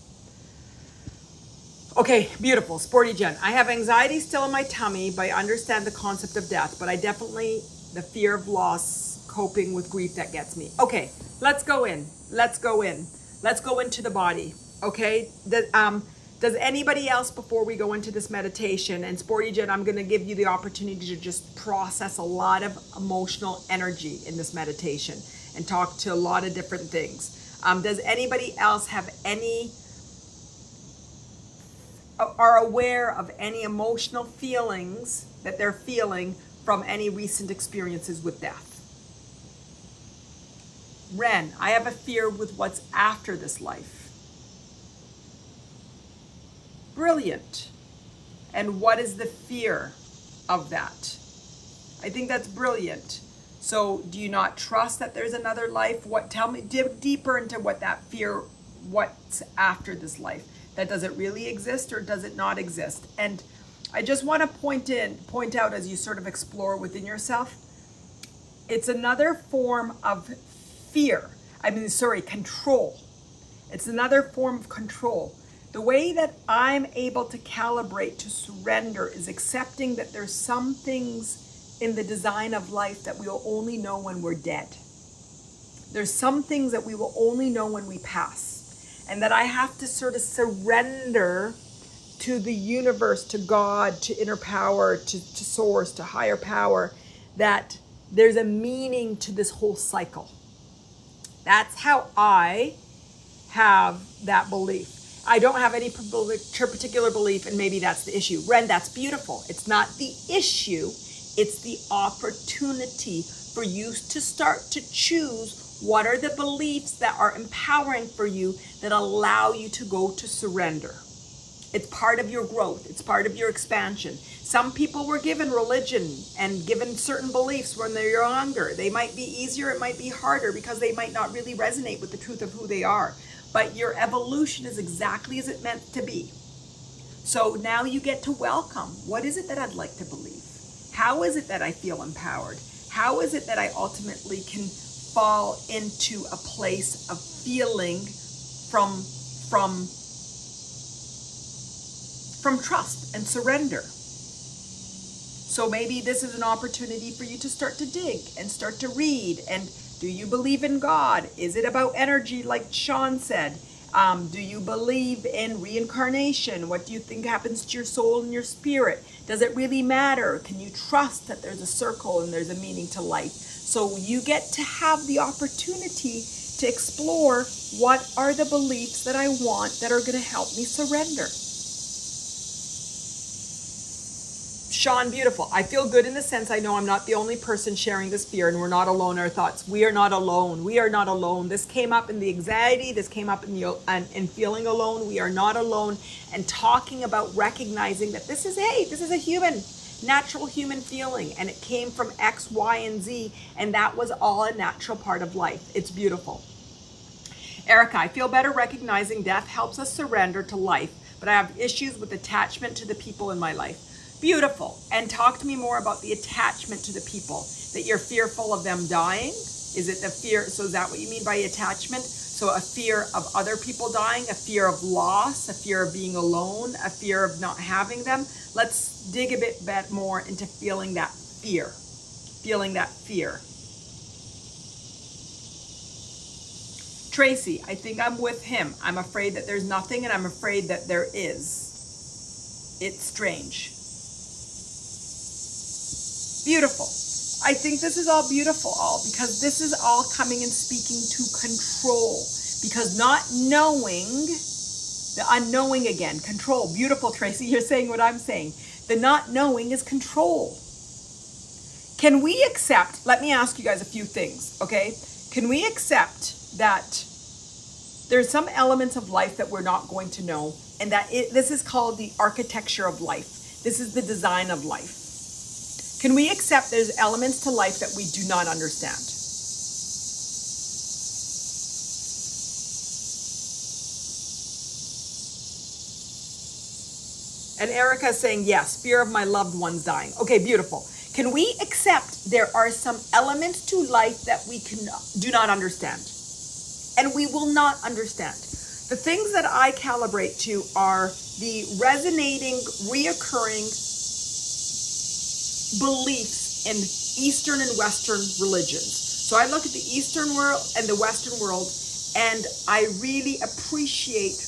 A: Okay, beautiful. Sporty Jen. I have anxiety still in my tummy, but I understand the concept of death, but I definitely, the fear of loss, coping with grief, that gets me. Okay, let's go in. Let's go in. Let's go into the body. Okay? Does anybody else, before we go into this meditation, and Sporty Jen, I'm going to give you the opportunity to just process a lot of emotional energy in this meditation and talk to a lot of different things. Does anybody else have are aware of any emotional feelings that they're feeling from any recent experiences with death? Ren, I have a fear with what's after this life. Brilliant. And what is the fear of that? I think that's brilliant. So do you not trust that there's another life? Tell me, dig deeper into what that fear, what's after this life. That does it really exist or does it not exist? And I just want to point out as you sort of explore within yourself, it's another form of fear. Control. It's another form of control. The way that I'm able to calibrate to surrender is accepting that there's some things in the design of life that we will only know when we're dead. There's some things that we will only know when we pass. And that I have to sort of surrender to the universe, to God, to inner power, to source, to higher power, that there's a meaning to this whole cycle. That's how I have that belief. I don't have any particular belief, and maybe that's the issue. Ren, that's beautiful. It's not the issue. It's the opportunity for you to start to choose what are the beliefs that are empowering for you, that allow you to go to surrender. It's part of your growth. It's part of your expansion. Some people were given religion and given certain beliefs when they're younger. They might be easier, it might be harder, because they might not really resonate with the truth of who they are. But your evolution is exactly as it meant to be. So now you get to welcome, what is it that I'd like to believe? How is it that I feel empowered? How is it that I ultimately can fall into a place of feeling from trust and surrender? So maybe this is an opportunity for you to start to dig and start to read. And do you believe in God? Is it about energy, like Sean said? Do you believe in reincarnation? What do you think happens to your soul and your spirit? Does it really matter? Can you trust that there's a circle and there's a meaning to life? So you get to have the opportunity to explore, what are the beliefs that I want that are going to help me surrender? Sean, beautiful. I feel good in the sense I know I'm not the only person sharing this fear, and we're not alone in our thoughts. We are not alone. We are not alone. This came up in the anxiety. This came up in feeling alone. We are not alone. And talking about recognizing that this is a natural human feeling, and it came from X, Y, and Z, and that was all a natural part of life. It's beautiful. Erica, I feel better recognizing death helps us surrender to life, but I have issues with attachment to the people in my life. Beautiful. And talk to me more about the attachment to the people, that you're fearful of them dying. Is it the fear? So is that what you mean by attachment? So a fear of other people dying, a fear of loss, a fear of being alone, a fear of not having them. Let's dig a bit more into feeling that fear. Feeling that fear. Tracy, I think I'm with him. I'm afraid that there's nothing, and I'm afraid that there is. It's strange. Beautiful. I think this is all beautiful, because this is all coming and speaking to control. Because not knowing, the unknowing again, control. Beautiful, Tracy, you're saying what I'm saying. The not knowing is control. Can we accept, let me ask you guys a few things, okay? Can we accept that there's some elements of life that we're not going to know, and that this is called the architecture of life. This is the design of life. Can we accept there's elements to life that we do not understand? And Erica's saying, yes, fear of my loved ones dying. Okay, beautiful. Can we accept there are some elements to life that we do not understand? And we will not understand. The things that I calibrate to are the resonating, reoccurring beliefs in Eastern and Western religions. So I look at the Eastern world and the Western world, and I really appreciate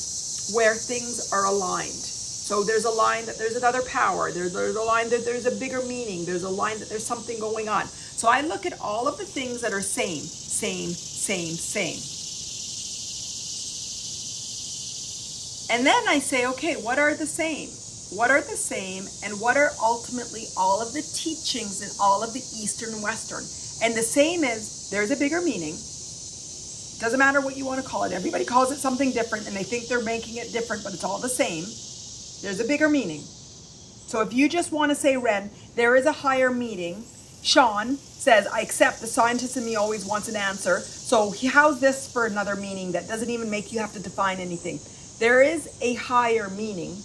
A: where things are aligned. So there's a line that there's another power. There's a line that there's a bigger meaning. There's a line that there's something going on. So I look at all of the things that are same. And then I say, okay, what are the same? What are the same, and what are ultimately all of the teachings in all of the Eastern and Western? And the same is, there's a bigger meaning. Doesn't matter what you want to call it. Everybody calls it something different, and they think they're making it different, but it's all the same. There's a bigger meaning. So if you just want to say, Ren, there is a higher meaning. Sean says, I accept, the scientist in me always wants an answer. So how's this for another meaning that doesn't even make you have to define anything? There is a higher meaning.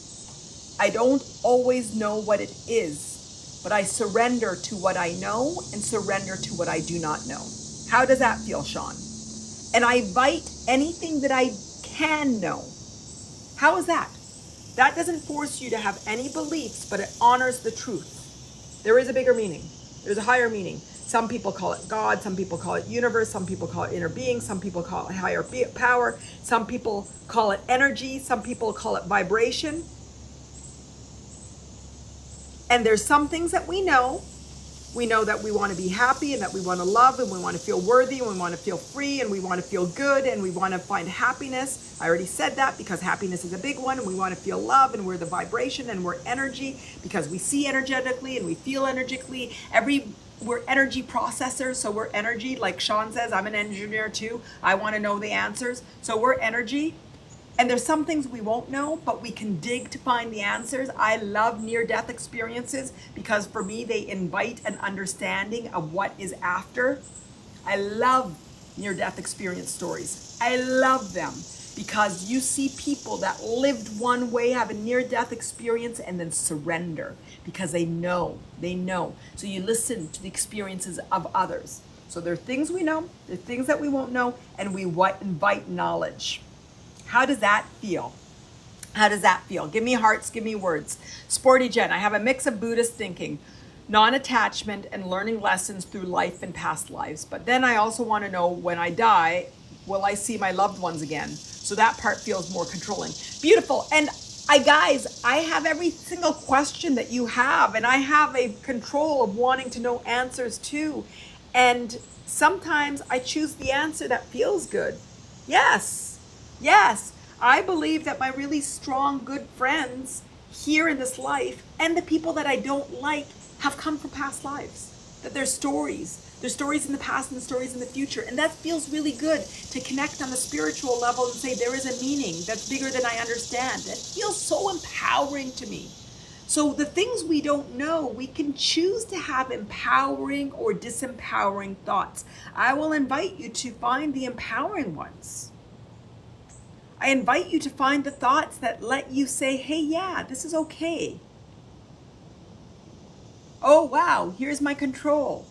A: I don't always know what it is, but I surrender to what I know and surrender to what I do not know. How does that feel, Sean? And I invite anything that I can know. How is that? That doesn't force you to have any beliefs, but it honors the truth. There is a bigger meaning. There's a higher meaning. Some people call it God, some people call it universe, some people call it inner being, some people call it higher power, some people call it energy, some people call it vibration. And there's some things that we know. We know that we want to be happy, and that we want to love, and we want to feel worthy, and we want to feel free, and we want to feel good, and we want to find happiness. I already said that, because happiness is a big one, and we want to feel love, and we're the vibration, and we're energy, because we see energetically and we feel energetically. We're energy processors, so we're energy. Like Sean says, I'm an engineer too. I want to know the answers. So we're energy. And there's some things we won't know, but we can dig to find the answers. I love near-death experiences, because for me, they invite an understanding of what is after. I love near-death experience stories. I love them, because you see people that lived one way, have a near-death experience, and then surrender, because they know. So you listen to the experiences of others. So there are things we know, there are things that we won't know, and we invite knowledge. How does that feel? How does that feel? Give me hearts, give me words. Sporty Jen, I have a mix of Buddhist thinking, non-attachment, and learning lessons through life and past lives. But then I also want to know, when I die, will I see my loved ones again? So that part feels more controlling. Beautiful. And guys, I have every single question that you have, and I have a control of wanting to know answers too. And sometimes I choose the answer that feels good. Yes, I believe that my really strong, good friends here in this life, and the people that I don't like, have come from past lives. That there's stories. There's stories in the past and stories in the future. And that feels really good to connect on the spiritual level and say there is a meaning that's bigger than I understand. That feels so empowering to me. So the things we don't know, we can choose to have empowering or disempowering thoughts. I will invite you to find the empowering ones. I invite you to find the thoughts that let you say, hey, yeah, this is okay. Oh, wow, here's my control.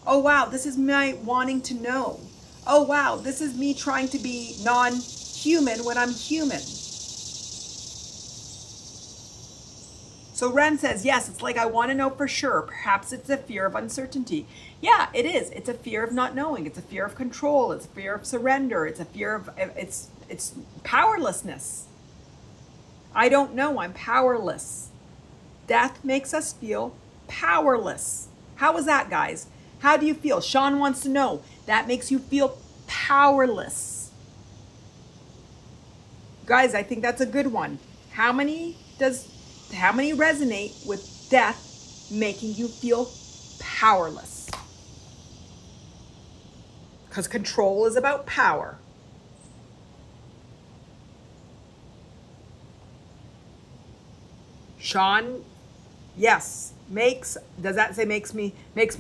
A: Oh wow, this is my wanting to know. Oh wow, this is me trying to be non-human when I'm human. So Ren says, yes, it's like I want to know for sure. Perhaps it's a fear of uncertainty. Yeah, it is. It's a fear of not knowing. It's a fear of control. It's a fear of surrender. It's a fear of, it's powerlessness. I don't know. I'm powerless. Death makes us feel powerless. How is that, guys? How do you feel? Sean wants to know. That makes you feel powerless. Guys, I think that's a good one. How many resonate with death making you feel powerless? Because control is about power. Sean, yes, does that say makes me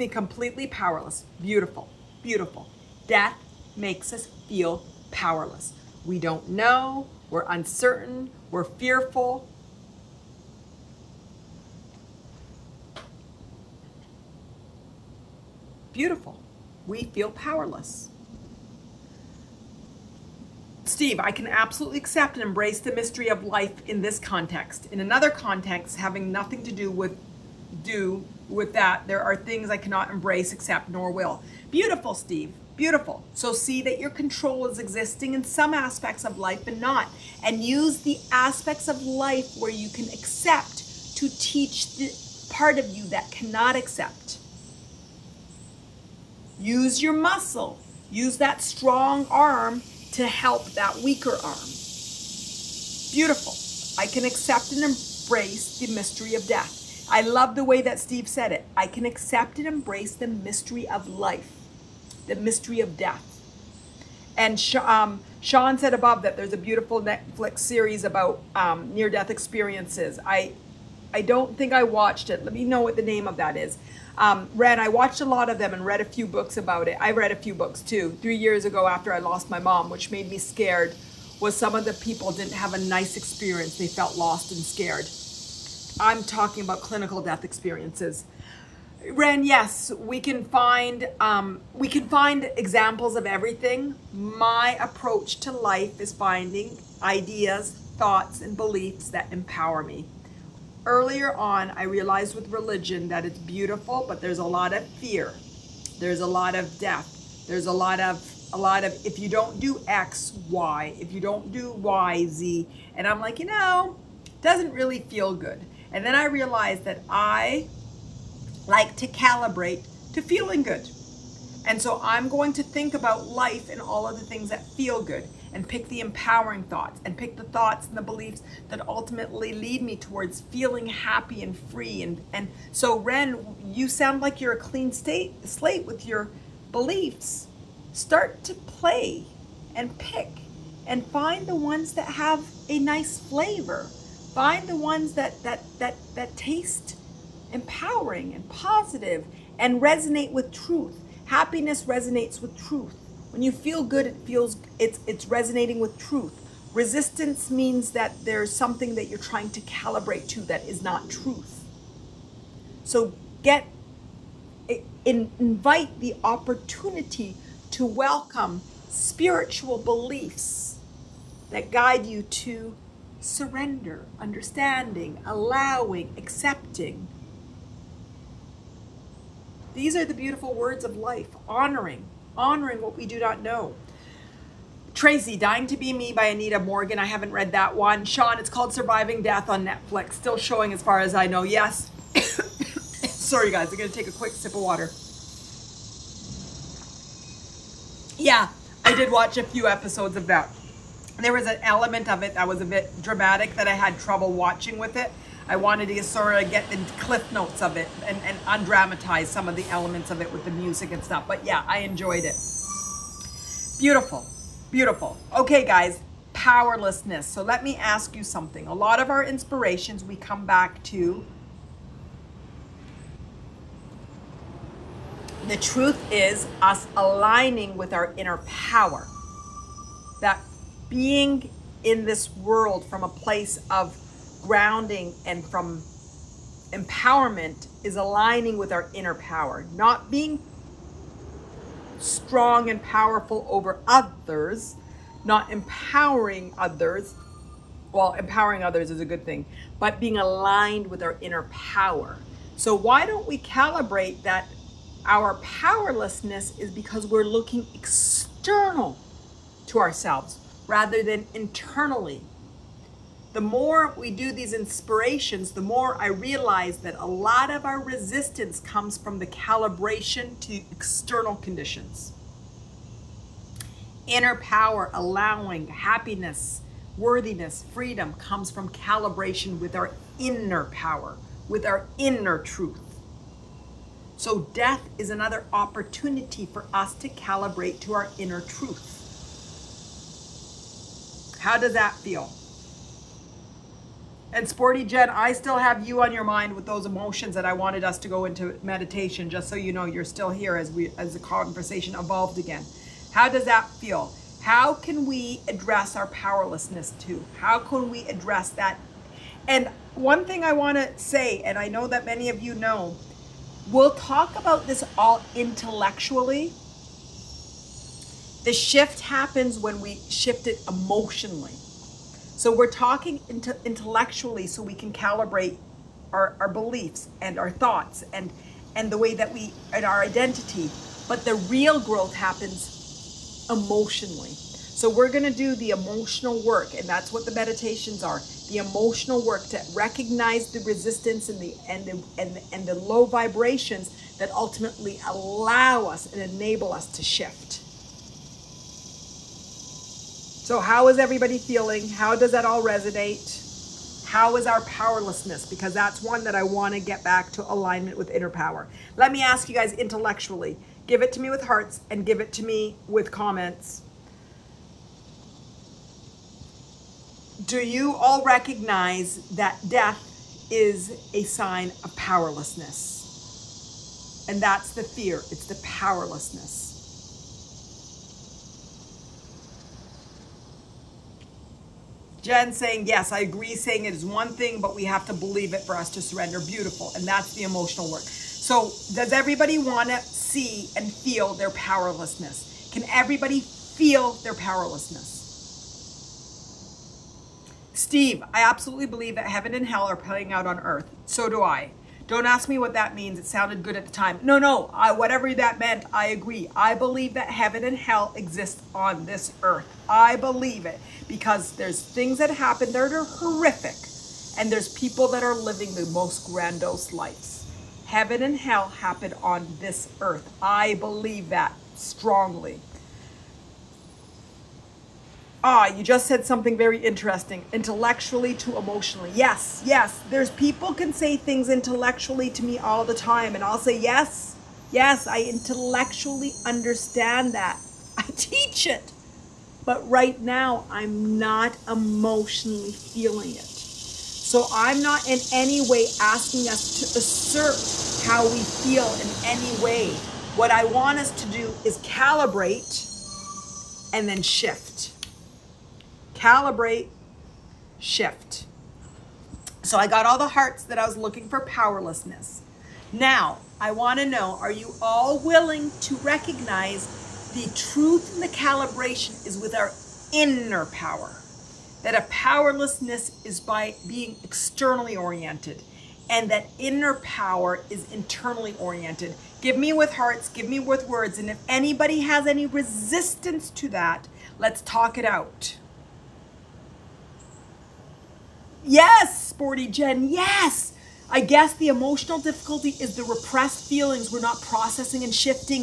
A: completely powerless? Beautiful, beautiful. Death makes us feel powerless. We don't know, we're uncertain, we're fearful. Beautiful. We feel powerless. Steve, I can absolutely accept and embrace the mystery of life in this context. In another context, having nothing to do with that, there are things I cannot embrace, accept, nor will. Beautiful, Steve. Beautiful. So see that your control is existing in some aspects of life and not. And use the aspects of life where you can accept to teach the part of you that cannot accept. Use your muscle. Use that strong arm to help that weaker arm. Beautiful. I can accept and embrace the mystery of death. I love the way that Steve said it. I can accept and embrace the mystery of life, the mystery of death. And Sean said above that there's a beautiful Netflix series about near-death experiences. I don't think I watched it. Let me know what the name of that is. Ren, I watched a lot of them and read a few books about it. I read a few books too. 3 years ago after I lost my mom, which made me scared, was some of the people didn't have a nice experience. They felt lost and scared. I'm talking about clinical death experiences. Ren, yes, we can find examples of everything. My approach to life is finding ideas, thoughts, and beliefs that empower me. Earlier on, I realized with religion that it's beautiful, but there's a lot of fear. There's a lot of death. There's a lot of, if you don't do X, Y, if you don't do Y, Z. And I'm like, doesn't really feel good. And then I realized that I like to calibrate to feeling good. And so I'm going to think about life and all of the things that feel good, and pick the empowering thoughts, and pick the thoughts and the beliefs that ultimately lead me towards feeling happy and free. And so Ren, you sound like you're a clean slate with your beliefs. Start to play and pick and find the ones that have a nice flavor. Find the ones that taste empowering and positive and resonate with truth. Happiness resonates with truth. When you feel good, it's resonating with truth. Resistance means that there's something that you're trying to calibrate to that is not truth. So invite the opportunity to welcome spiritual beliefs that guide you to surrender, understanding, allowing, accepting. These are the beautiful words of life. Honoring what we do not know. Tracy, Dying to Be Me by Anita Morgan. I haven't read that one. Sean, it's called Surviving Death on Netflix. Still showing as far as I know. Yes. Sorry guys, I'm gonna take a quick sip of water. Yeah, I did watch a few episodes of that. There was an element of it that was a bit dramatic that I had trouble watching with it. I wanted to sort of get the cliff notes of it and undramatize some of the elements of it with the music and stuff. But yeah, I enjoyed it. Beautiful, beautiful. Okay guys, powerlessness. So let me ask you something. A lot of our inspirations we come back to. The truth is us aligning with our inner power. That being in this world from a place of grounding and from empowerment is aligning with our inner power, not being strong and powerful over others, not empowering others. Well, empowering others is a good thing, but being aligned with our inner power. So why don't we calibrate that our powerlessness is because we're looking external to ourselves rather than internally. The more we do these inspirations, the more I realize that a lot of our resistance comes from the calibration to external conditions. Inner power, allowing, happiness, worthiness, freedom comes from calibration with our inner power, with our inner truth. So death is another opportunity for us to calibrate to our inner truth. How does that feel? And Sporty Jen, I still have you on your mind with those emotions that I wanted us to go into meditation, just so you know you're still here as the conversation evolved again. How does that feel? How can we address our powerlessness too? How can we address that? And one thing I want to say, and I know that many of you know, we'll talk about this all intellectually. The shift happens when we shift it emotionally. So we're talking intellectually so we can calibrate our beliefs and our thoughts and the way that we, and our identity. But the real growth happens emotionally. So we're going to do the emotional work, and that's what the meditations are. The emotional work to recognize the resistance and the low vibrations that ultimately allow us and enable us to shift. So how is everybody feeling? How does that all resonate? How is our powerlessness? Because that's one that I want to get back to alignment with inner power. Let me ask you guys intellectually. Give it to me with hearts and give it to me with comments. Do you all recognize that death is a sign of powerlessness? And that's the fear. It's the powerlessness. Jen saying, yes, I agree, saying it is one thing, but we have to believe it for us to surrender. Beautiful. And that's the emotional work. So does everybody want to see and feel their powerlessness? Can everybody feel their powerlessness? Steve, I absolutely believe that heaven and hell are playing out on earth. So do I. Don't ask me what that means. It sounded good at the time. No, whatever that meant, I agree. I believe that heaven and hell exist on this earth. I believe it because there's things that happen that are horrific, and there's people that are living the most grandiose lives. Heaven and hell happen on this earth. I believe that strongly. You just said something very interesting. Intellectually to emotionally. Yes. There's people can say things intellectually to me all the time, and I'll say, yes, I intellectually understand that. I teach it. But right now, I'm not emotionally feeling it. So I'm not in any way asking us to assert how we feel in any way. What I want us to do is calibrate and then shift. Calibrate, shift. So I got all the hearts that I was looking for powerlessness. Now, I want to know, are you all willing to recognize the truth and the calibration is with our inner power? That a powerlessness is by being externally oriented, and that inner power is internally oriented. Give me with hearts, give me with words, and if anybody has any resistance to that, let's talk it out. Yes, Sporty Jen, yes. I guess the emotional difficulty is the repressed feelings we're not processing and shifting.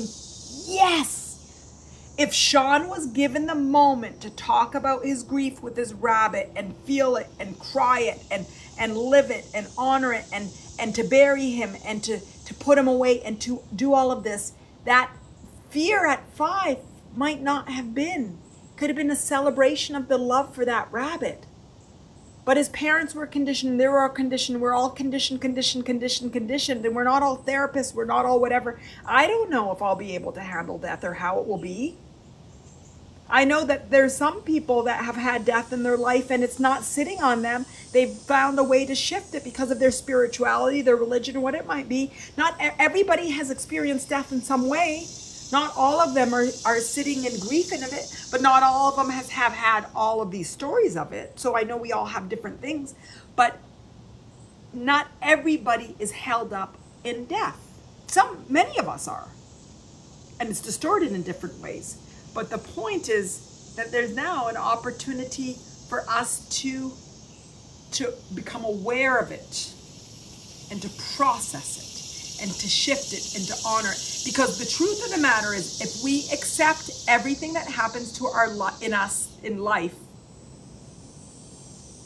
A: Yes. If Sean was given the moment to talk about his grief with his rabbit and feel it and cry it and live it and honor it and to bury him and to put him away and to do all of this, that fear at 5 might not have been. Could have been a celebration of the love for that rabbit. But his parents were conditioned, they were all conditioned, we're all conditioned, and we're not all therapists, we're not all whatever. I don't know if I'll be able to handle death or how it will be. I know that there's some people that have had death in their life and it's not sitting on them. They've found a way to shift it because of their spirituality, their religion, what it might be. Not everybody has experienced death in some way. Not all of them are sitting in grief in it, but not all of them have had all of these stories of it. So I know we all have different things, but not everybody is held up in death. Many of us are, and it's distorted in different ways. But the point is that there's now an opportunity for us to become aware of it and to process it and to shift it and to honor it. Because the truth of the matter is, if we accept everything that happens to us in life,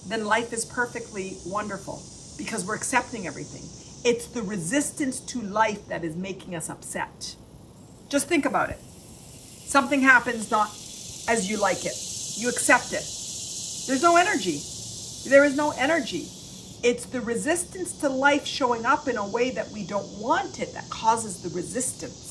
A: then life is perfectly wonderful because we're accepting everything. It's the resistance to life that is making us upset. Just think about it. Something happens not as you like it. You accept it. There's no energy. There is no energy. It's the resistance to life showing up in a way that we don't want it that causes the resistance.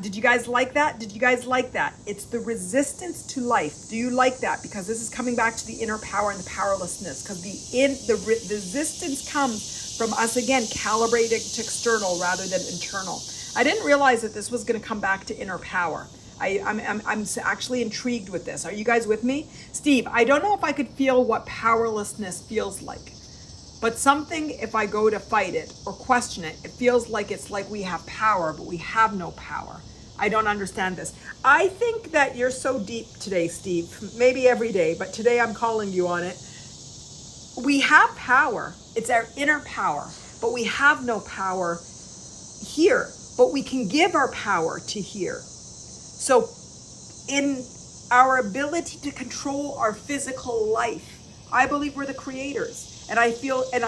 A: Did you guys like that? Did you guys like that? It's the resistance to life. Do you like that? Because this is coming back to the inner power and the powerlessness. Because the resistance comes from us, again, calibrating to external rather than internal. I didn't realize that this was going to come back to inner power. I'm actually intrigued with this. Are you guys with me? Steve, I don't know if I could feel what powerlessness feels like. But something, if I go to fight it or question it, it feels like it's like we have power, but we have no power. I don't understand this. I think that you're so deep today, Steve. Maybe every day, but today I'm calling you on it. We have power. It's our inner power, but we have no power here. But we can give our power to here. So in our ability to control our physical life, I believe we're the creators. And I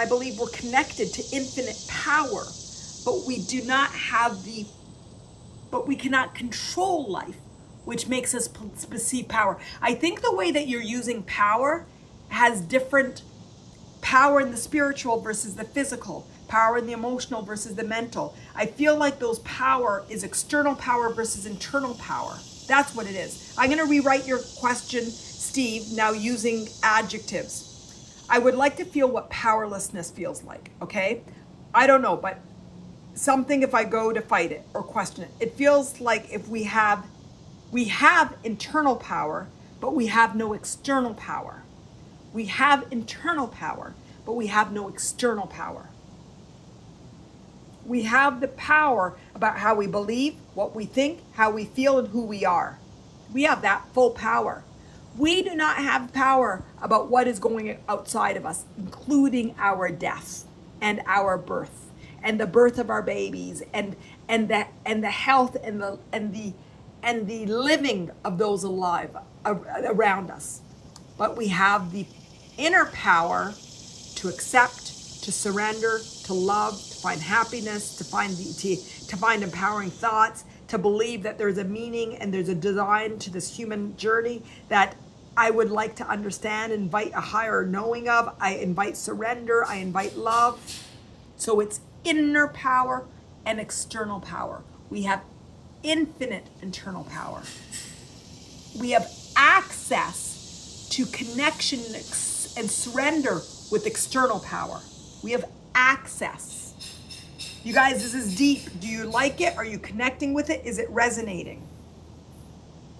A: believe we're connected to infinite power, but we cannot control life, which makes us perceive power. I think the way that you're using power has different power in the spiritual versus the physical, power in the emotional versus the mental. I feel like those power is external power versus internal power. That's what it is. I'm going to rewrite your question, Steve, now using adjectives. I would like to feel what powerlessness feels like, okay? I don't know, but something, if I go to fight it or question it, it feels like if we have internal power, but we have no external power. We have internal power, but we have no external power. We have the power about how we believe, what we think, how we feel, and who we are. We have that full power. We do not have power about what is going outside of us, including our death and our birth and the birth of our babies and the health and the living of those alive around us. But we have the inner power to accept, to surrender, to love, to find happiness, to find empowering thoughts, to believe that there's a meaning and there's a design to this human journey that I would like to understand, invite a higher knowing of. I invite surrender, I invite love. So it's inner power and external power. We have infinite internal power. We have access to connection and surrender with external power. We have access. You guys, this is deep. Do you like it? Are you connecting with it? Is it resonating?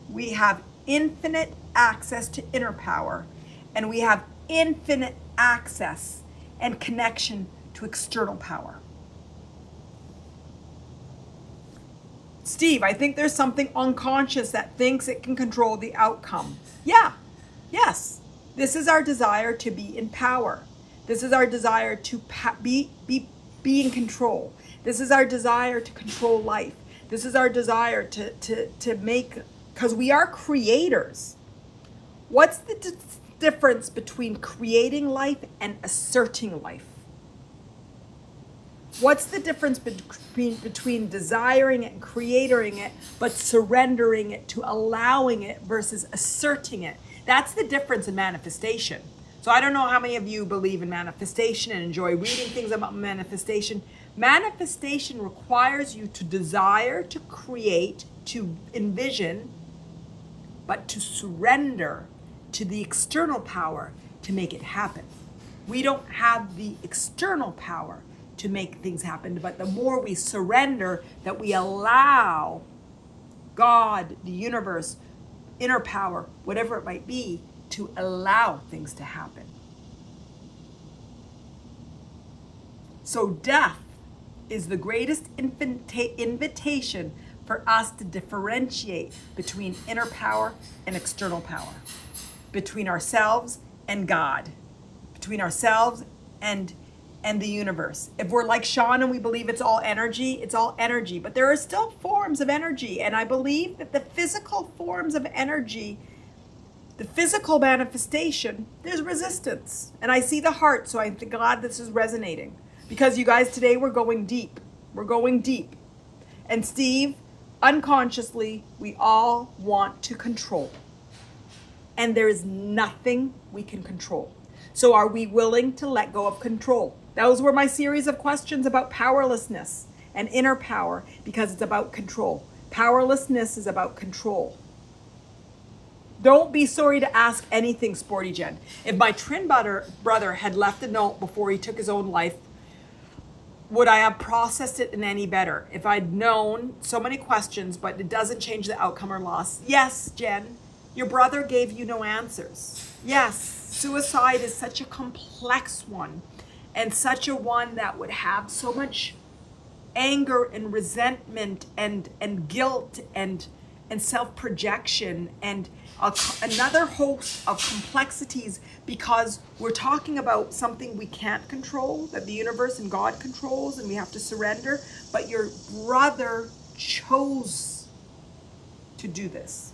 A: We have infinite access to inner power, and we have infinite access and connection to external power. Steve, I think there's something unconscious that thinks it can control the outcome. Yeah, yes. This is our desire to be in power. This is our desire to be in control. This is our desire to control life. This is our desire to make, because we are creators. What's the difference between creating life and asserting life? What's the difference between desiring it and creating it, but surrendering it to allowing it versus asserting it? That's the difference in manifestation. So I don't know how many of you believe in manifestation and enjoy reading things about manifestation. Manifestation requires you to desire, to create, to envision, but to surrender to the external power to make it happen. We don't have the external power to make things happen, but the more we surrender, that we allow God, the universe, inner power, whatever it might be, to allow things to happen. So death is the greatest invitation for us to differentiate between inner power and external power, between ourselves and God, between ourselves and the universe. If we're like Sean and we believe it's all energy, but there are still forms of energy. And I believe that the physical forms of energy, the physical manifestation, there's resistance. And I see the heart, so I'm glad this is resonating. Because you guys, today we're going deep. We're going deep. And Steve, unconsciously, we all want to control. And there is nothing we can control. So are we willing to let go of control? Those were my series of questions about powerlessness and inner power, because it's about control. Powerlessness is about control. Don't be sorry to ask anything, Sporty Jen. If my twin brother had left a note before he took his own life, would I have processed it in any better? If I'd known so many questions, but it doesn't change the outcome or loss. Yes, Jen, your brother gave you no answers. Yes, suicide is such a complex one, and such a one that would have so much anger and resentment and guilt and self-projection and another host of complexities, because we're talking about something we can't control, that the universe and God controls, and we have to surrender. But your brother chose to do this.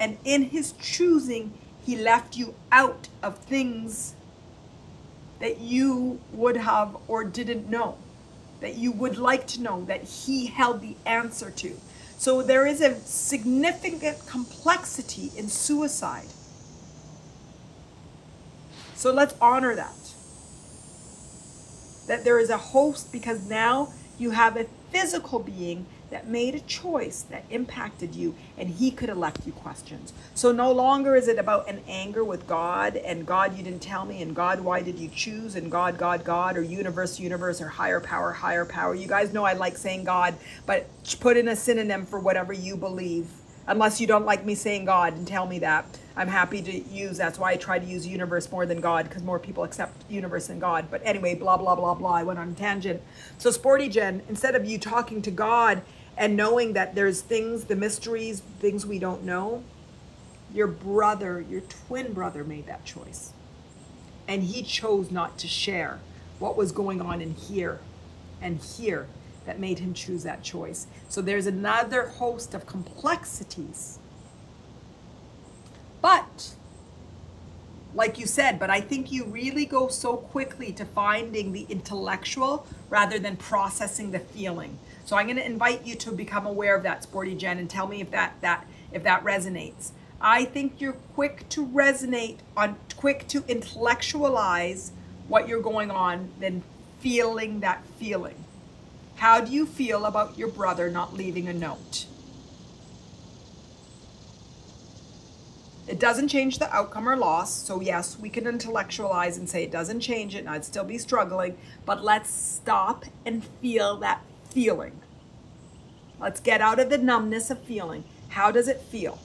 A: And in his choosing, he left you out of things that you would have or didn't know, that you would like to know, that he held the answer to. So there is a significant complexity in suicide. So let's honor that. That there is a host, because now you have a physical being that made a choice that impacted you, and he could have left you questions. So no longer is it about an anger with God, and God, you didn't tell me, and God, why did you choose, and God, or universe, or higher power. You guys know I like saying God, but put in a synonym for whatever you believe. Unless you don't like me saying God and tell me that, I'm happy to use, that's why I try to use universe more than God, because more people accept universe than God. But anyway, blah, blah, blah, blah, I went on a tangent. So Sporty Jen, instead of you talking to God and knowing that there's things, the mysteries, things we don't know, your brother, your twin brother made that choice. And he chose not to share what was going on in here and here that made him choose that choice. So there's another host of complexities. But, like you said, but I think you really go so quickly to finding the intellectual rather than processing the feeling. So I'm going to invite you to become aware of that, Sporty Jen, and tell me if that resonates. I think you're quick to resonate on, quick to intellectualize what you're going on than feeling that feeling. How do you feel about your brother not leaving a note? It doesn't change the outcome or loss. So yes, we can intellectualize and say it doesn't change it and I'd still be struggling, but let's stop and feel that feeling. Let's get out of the numbness of feeling. How does it feel?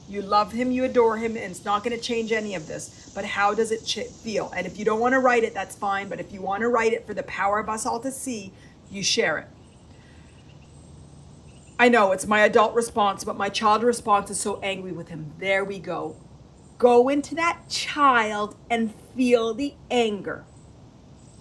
A: You love him, you adore him, and it's not going to change any of this, but how does it feel? And if you don't want to write it, that's fine, but if you want to write it for the power of us all to see, you share it. I know it's my adult response, but my child response is so angry with him. There we go. Go into that child and feel the anger.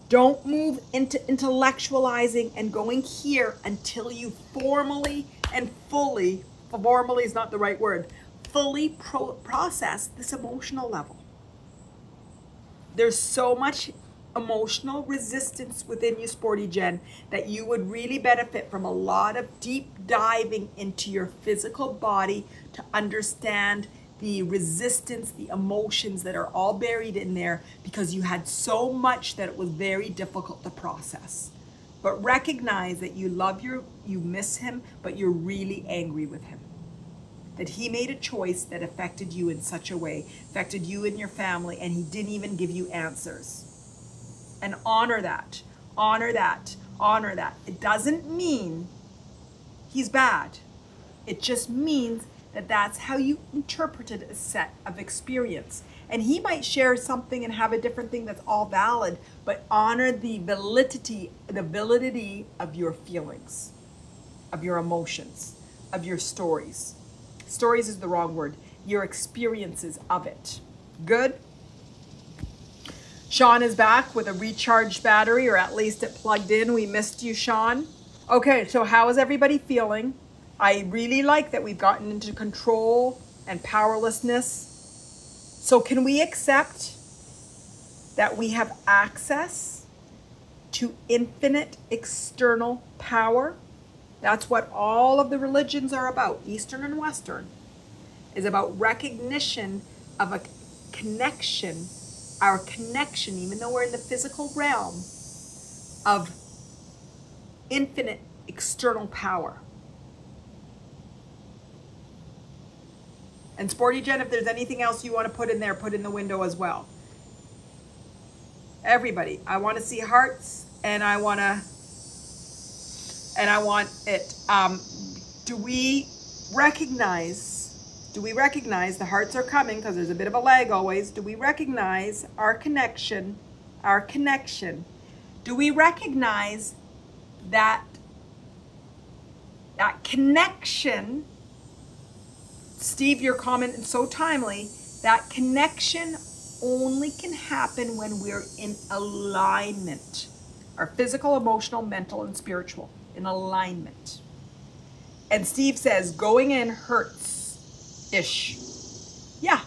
A: Don't move into intellectualizing and going here until you formally and fully, formally is not the right word, fully process this emotional level. There's so much emotional resistance within you, Sporty Jen, that you would really benefit from a lot of deep diving into your physical body to understand the resistance, the emotions that are all buried in there, because you had so much that it was very difficult to process. But recognize that you love you miss him, but you're really angry with him. That he made a choice that affected you in such a way, affected you and your family, and he didn't even give you answers. and honor that, honor that, honor that. It doesn't mean he's bad. It just means that that's how you interpreted a set of experience. And he might share something and have a different thing that's all valid, but honor the validity of your feelings, of your emotions, of your stories. Stories is the wrong word. Your experiences of it. Good? Sean is back with a recharged battery, or at least it plugged in. We missed you, Sean. Okay, so how is everybody feeling? I really like that we've gotten into control and powerlessness. So can we accept that we have access to infinite external power? That's what all of the religions are about, Eastern and Western, is about recognition of a connection, our connection, even though we're in the physical realm, of infinite external power. And Sporty Jen, if there's anything else you want to put in there, put in the window as well. Everybody, I want to see hearts, and I want it. Do we recognize the hearts are coming because there's a bit of a lag always? Do we recognize our connection? Do we recognize that connection? Steve, your comment is so timely. That connection only can happen when we're in alignment. Our physical, emotional, mental, and spiritual. In alignment. And Steve says, going in hurts-ish. Yeah.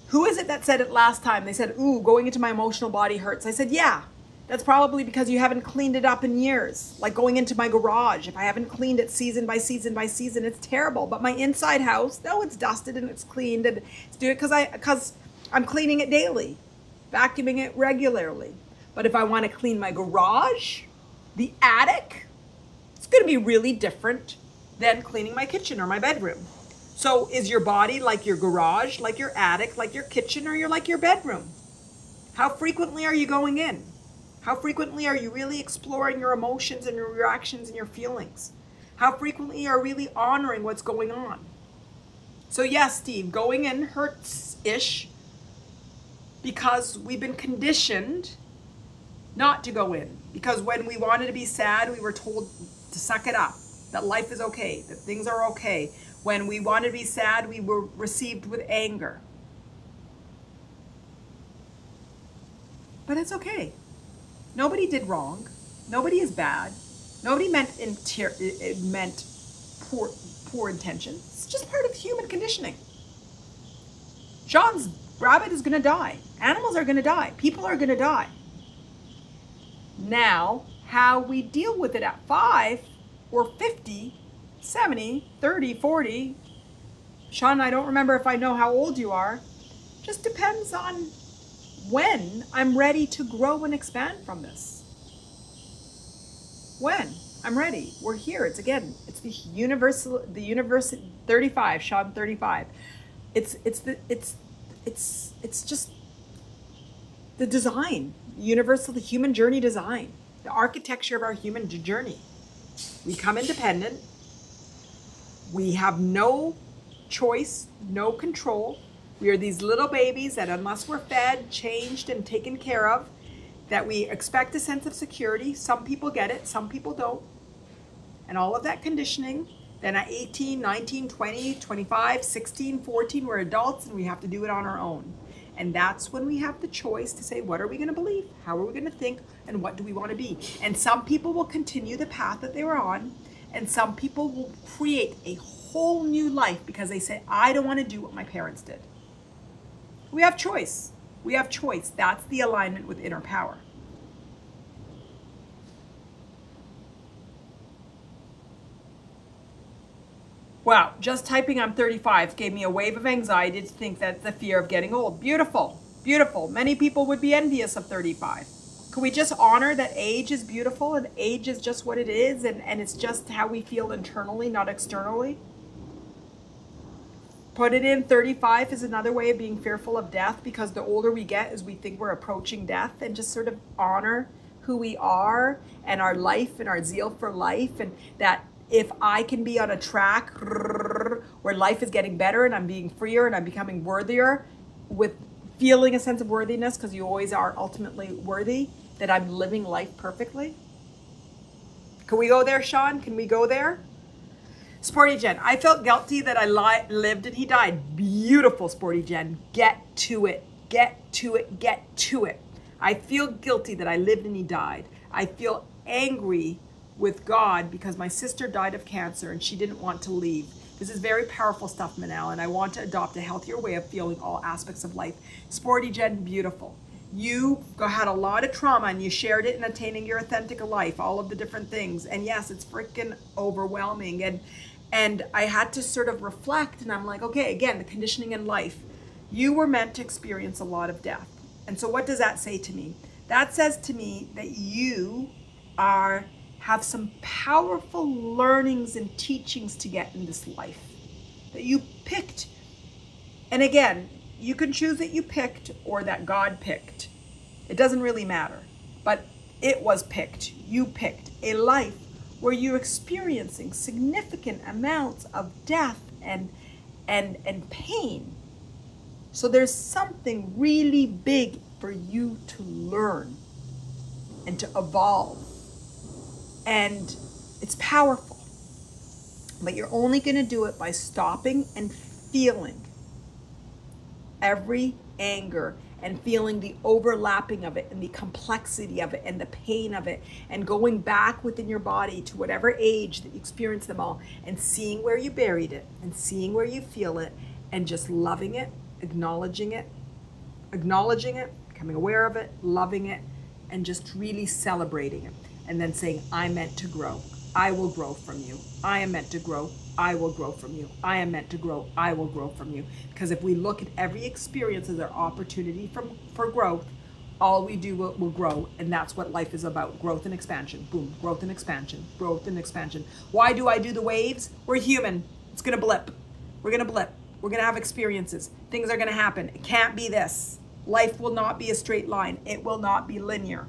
A: Who is it that said it last time? They said, ooh, going into my emotional body hurts. I said, yeah. That's probably because you haven't cleaned it up in years. Like going into my garage. If I haven't cleaned it season by season by season, it's terrible. But my inside house, no, it's dusted and it's cleaned. And it's doing it because I'm cleaning it daily. Vacuuming it regularly. But if I want to clean my garage, the attic, it's going to be really different than cleaning my kitchen or my bedroom. So is your body like your garage, like your attic, like your kitchen, or you're like your bedroom? How frequently are you going in? How frequently are you really exploring your emotions and your reactions and your feelings? How frequently are you really honoring what's going on? So yes, Steve, going in hurts-ish because we've been conditioned not to go in. Because when we wanted to be sad, we were told to suck it up, that life is okay, that things are okay. When we wanted to be sad, we were received with anger. But it's okay. Nobody did wrong. Nobody is bad. Nobody meant poor intention. It's just part of human conditioning. Sean's rabbit is going to die. Animals are going to die. People are going to die. Now, how we deal with it at 5 or 50, 70, 30, 40. Sean, I don't remember if I know how old you are. Just depends on when I'm ready to grow and expand from this. When I'm ready. We're here. It's the universal 35, Sean 35. It's just the design, the human journey design, the architecture of our human journey. We come independent. We have no choice, no control. We are these little babies that unless we're fed, changed, and taken care of, that we expect a sense of security. Some people get it, some people don't. And all of that conditioning, then at 18, 19, 20, 25, 16, 14, we're adults and we have to do it on our own. And that's when we have the choice to say, what are we going to believe? How are we going to think? And what do we want to be? And some people will continue the path that they were on. And some people will create a whole new life because they say, I don't want to do what my parents did. We have choice. We have choice. That's the alignment with inner power. Wow, just typing I'm 35 gave me a wave of anxiety to think that's the fear of getting old. Beautiful, beautiful. Many people would be envious of 35. Can we just honor that age is beautiful and age is just what it is and it's just how we feel internally, not externally? Put it in 35 is another way of being fearful of death, because the older we get is we think we're approaching death, and just sort of honor who we are and our life and our zeal for life, and that if I can be on a track where life is getting better and I'm being freer and I'm becoming worthier with feeling a sense of worthiness, because you always are ultimately worthy, that I'm living life perfectly. Can we go there, Sean? Can we go there? Sporty Jen, I felt guilty that I lived and he died. Beautiful, Sporty Jen. Get to it. Get to it. Get to it. I feel guilty that I lived and he died. I feel angry with God because my sister died of cancer and she didn't want to leave. This is very powerful stuff, Manal, and I want to adopt a healthier way of feeling all aspects of life. Sporty Jen, beautiful. You had a lot of trauma and you shared it in Attaining Your Authentic Life, all of the different things. And yes, it's freaking overwhelming. And I had to sort of reflect, and I'm like, okay, again, the conditioning in life. You were meant to experience a lot of death. And so what does that say to me? That says to me that you have some powerful learnings and teachings to get in this life that you picked. And again, you can choose that you picked or that God picked. It doesn't really matter, but it was picked. You picked a life where you're experiencing significant amounts of death and pain. So there's something really big for you to learn and to evolve. And it's powerful, but you're only going to do it by stopping and feeling every anger and feeling the overlapping of it and the complexity of it and the pain of it, and going back within your body to whatever age that you experienced them all, and seeing where you buried it and seeing where you feel it, and just loving it, acknowledging it, becoming aware of it, loving it, and just really celebrating it. And then saying, I'm meant to grow. I will grow from you. I am meant to grow. I will grow from you. I am meant to grow. I will grow from you. Because if we look at every experience as our opportunity for growth, all we do will grow. And that's what life is about. Growth and expansion. Boom. Growth and expansion. Growth and expansion. Why do I do the waves? We're human. It's going to blip. We're going to blip. We're going to have experiences. Things are going to happen. It can't be this. Life will not be a straight line. It will not be linear.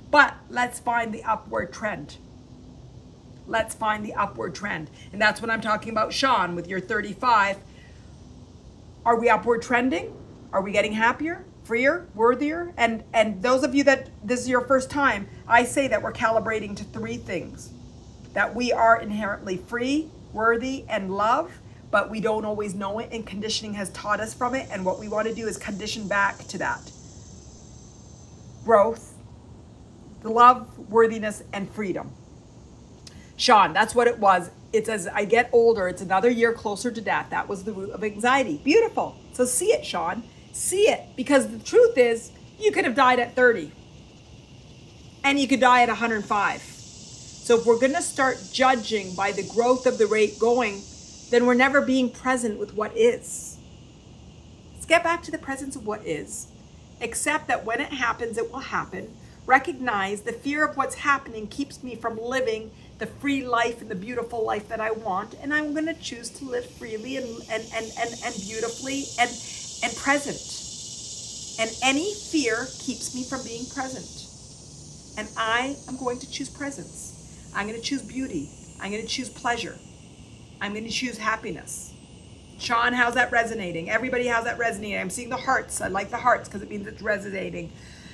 A: But let's find the upward trend. Let's find the upward trend. And that's what I'm talking about, Sean, with your 35. Are we upward trending? Are we getting happier, freer, worthier? And those of you that this is your first time, I say that we're calibrating to 3 things. That we are inherently free, worthy, and love, but we don't always know it, and conditioning has taught us from it. And what we want to do is condition back to that. Growth, the love, worthiness, and freedom. Sean, that's what it was. It's as I get older, it's another year closer to death. That was the root of anxiety. Beautiful. So see it, Sean. See it. Because the truth is, you could have died at 30. And you could die at 105. So if we're going to start judging by the growth of the rate going, then we're never being present with what is. Let's get back to the presence of what is. Accept that when it happens, it will happen. Recognize the fear of what's happening keeps me from living the free life and the beautiful life that I want, and I'm going to choose to live freely and beautifully and present. And any fear keeps me from being present. And I am going to choose presence. I'm going to choose beauty. I'm going to choose pleasure. I'm going to choose happiness. Sean, how's that resonating? Everybody, how's that resonating? I'm seeing the hearts. I like the hearts because it means it's resonating.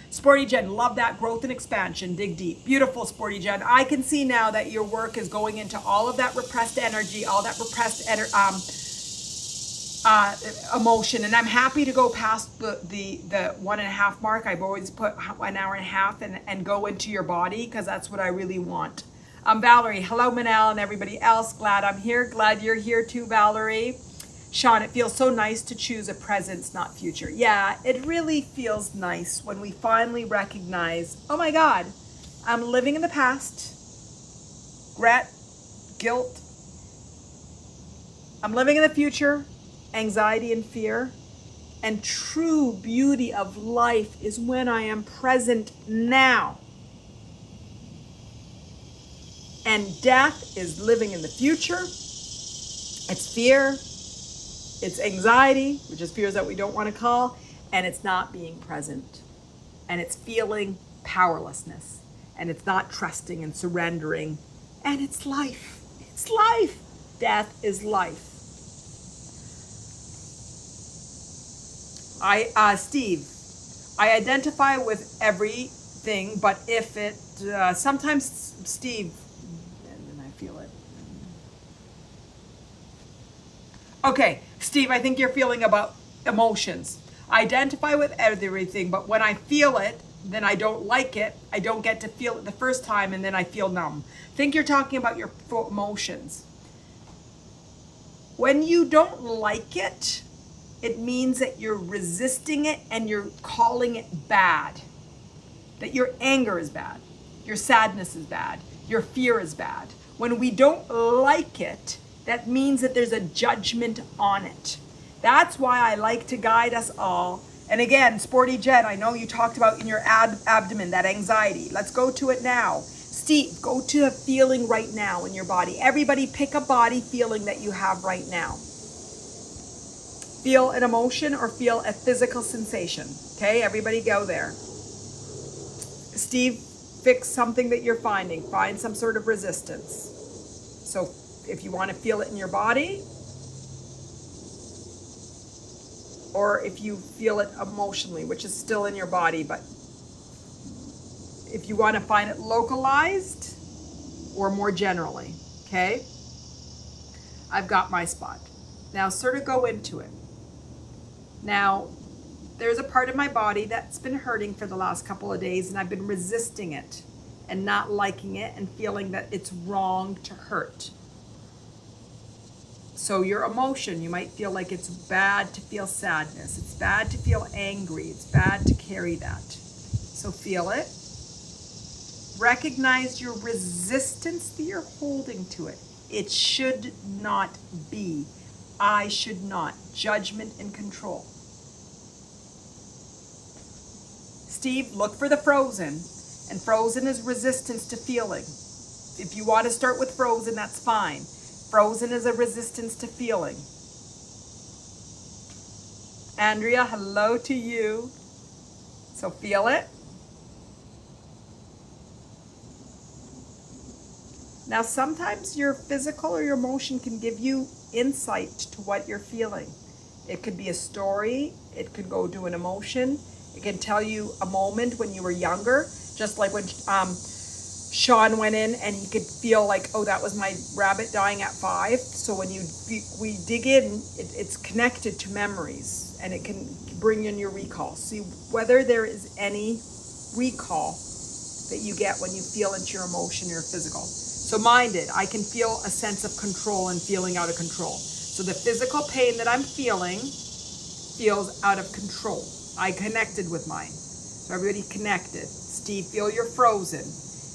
A: Sporty Jen, love that growth and expansion. Dig deep. Beautiful, Sporty Jen. I can see now that your work is going into all of that repressed energy, all that repressed emotion. And I'm happy to go past the 1.5 mark. I've always put 1.5 hours and go into your body because that's what I really want. Valerie, hello, Manal and everybody else. Glad I'm here. Glad you're here too, Valerie. Sean, it feels so nice to choose a presence, not future. Yeah, it really feels nice when we finally recognize, oh my God, I'm living in the past, regret, guilt. I'm living in the future, anxiety and fear. And true beauty of life is when I am present now. And death is living in the future. It's fear. It's anxiety, which is fears that we don't want to call, and it's not being present. And it's feeling powerlessness. And it's not trusting and surrendering. And it's life. It's life. Death is life. Steve, I identify with everything, but if it, sometimes, Steve, and then I feel it. Okay, Steve, I think you're feeling about emotions. I identify with everything, but when I feel it, then I don't like it. I don't get to feel it the first time, and then I feel numb. I think you're talking about your emotions. When you don't like it, it means that you're resisting it and you're calling it bad. That your anger is bad, your sadness is bad, your fear is bad. When we don't like it, that means that there's a judgment on it. That's why I like to guide us all. And again, Sporty Jen, I know you talked about in your abdomen, that anxiety. Let's go to it now. Steve, go to a feeling right now in your body. Everybody pick a body feeling that you have right now. Feel an emotion or feel a physical sensation. Okay, everybody go there. Steve, fix something that you're finding. Find some sort of resistance. So if you want to feel it in your body, or if you feel it emotionally, which is still in your body, but if you want to find it localized or more generally, okay? I've got my spot. Now sort of go into it. Now, there's a part of my body that's been hurting for the last couple of days, and I've been resisting it and not liking it and feeling that it's wrong to hurt. So your emotion, you might feel like it's bad to feel sadness. It's bad to feel angry. It's bad to carry that. So feel it. Recognize your resistance that you're holding to it. It should not be. I should not. Judgment and control. Steve, look for the frozen. And frozen is resistance to feeling. If you want to start with frozen, that's fine. Frozen is a resistance to feeling. Andrea, hello to you. So feel it. Now, sometimes your physical or your emotion can give you insight to what you're feeling. It could be a story. It could go to an emotion. It can tell you a moment when you were younger, just like when Sean went in and he could feel like, oh, that was my rabbit dying at 5. So when we dig in, it's connected to memories, and it can bring in your recall. See whether there is any recall that you get when you feel into your emotion or your physical. So mind it, I can feel a sense of control and feeling out of control. So the physical pain that I'm feeling feels out of control. I connected with mine. So everybody connected. Steve, feel you're frozen.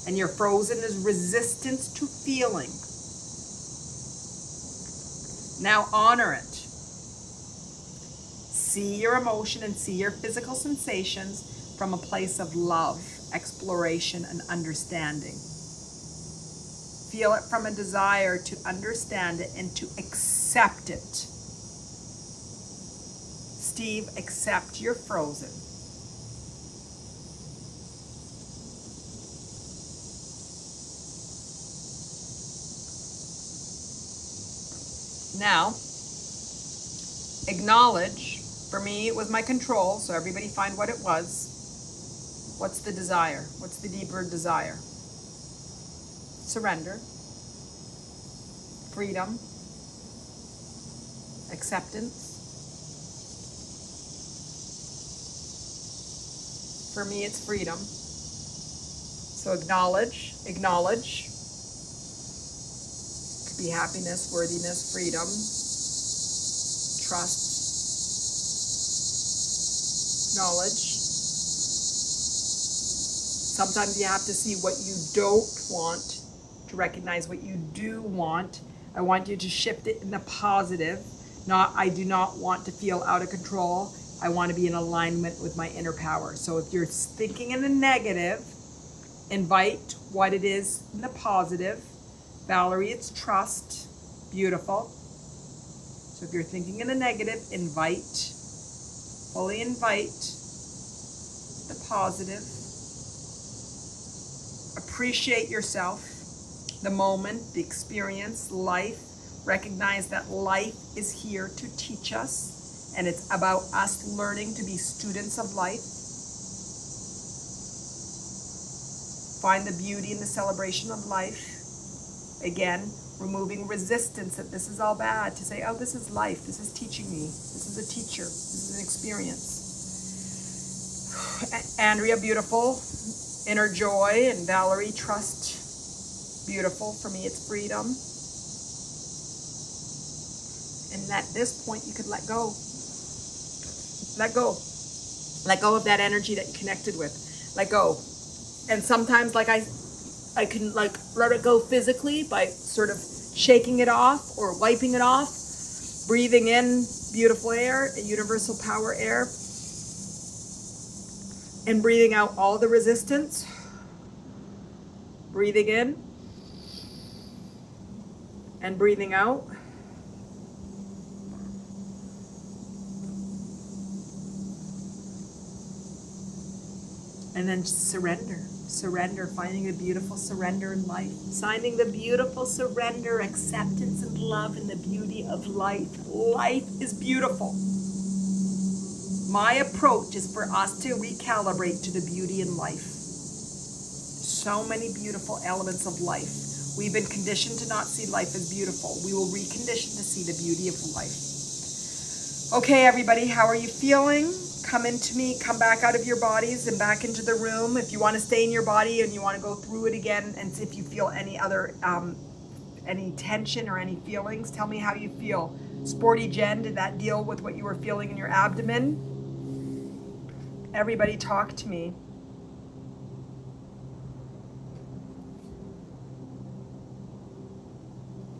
A: And your frozen is resistance to feeling. Now honor it. See your emotion and see your physical sensations from a place of love, exploration, and understanding. Feel it from a desire to understand it and to accept it. Steve, accept you're frozen. Now, acknowledge, for me it was my control, so everybody find what it was. What's the desire? What's the deeper desire? Surrender, freedom, acceptance. For me, it's freedom. So acknowledge. Could be happiness, worthiness, freedom, trust, knowledge. Sometimes you have to see what you don't want to recognize what you do want. I want you to shift it in the positive. Not, I do not want to feel out of control. I want to be in alignment with my inner power. So if you're thinking in the negative, invite what it is in the positive. Valerie, it's trust. Beautiful. So if you're thinking in the negative, invite, fully invite the positive. Appreciate yourself, the moment, the experience, life. Recognize that life is here to teach us, and it's about us learning to be students of life. Find the beauty in the celebration of life. Again, removing resistance that this is all bad, to say, oh, this is life, this is teaching me, this is a teacher, this is an experience. Andrea, beautiful. Inner joy. And Valerie, trust, beautiful. For me, it's freedom. And at this point, you could let go. Let go. Let go of that energy that you connected with. Let go. And sometimes, like I can like let it go physically by sort of shaking it off or wiping it off, breathing in beautiful air, universal power air, and breathing out all the resistance. Breathing in and breathing out. And then surrender. Surrender, finding a beautiful surrender in life. Finding the beautiful surrender, acceptance and love in the beauty of life. Life is beautiful. My approach is for us to recalibrate to the beauty in life. So many beautiful elements of life. We've been conditioned to not see life as beautiful. We will recondition to see the beauty of life. Okay, everybody, how are you feeling? Come into me, come back out of your bodies and back into the room. If you want to stay in your body and you want to go through it again, and see if you feel any other, any tension or any feelings, tell me how you feel. Sporty Jen, did that deal with what you were feeling in your abdomen? Everybody talk to me.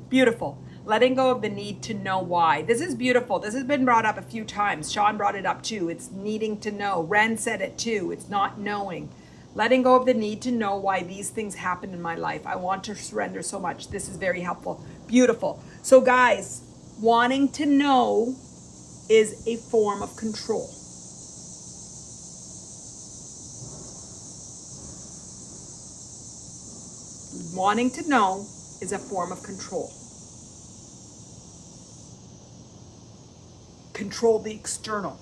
A: Beautiful. Letting go of the need to know why. This is beautiful. This has been brought up a few times. Sean brought it up too. It's needing to know. Ren said it too. It's not knowing. Letting go of the need to know why these things happen in my life. I want to surrender so much. This is very helpful. Beautiful. So guys, wanting to know is a form of control. Wanting to know is a form of control. Control the external.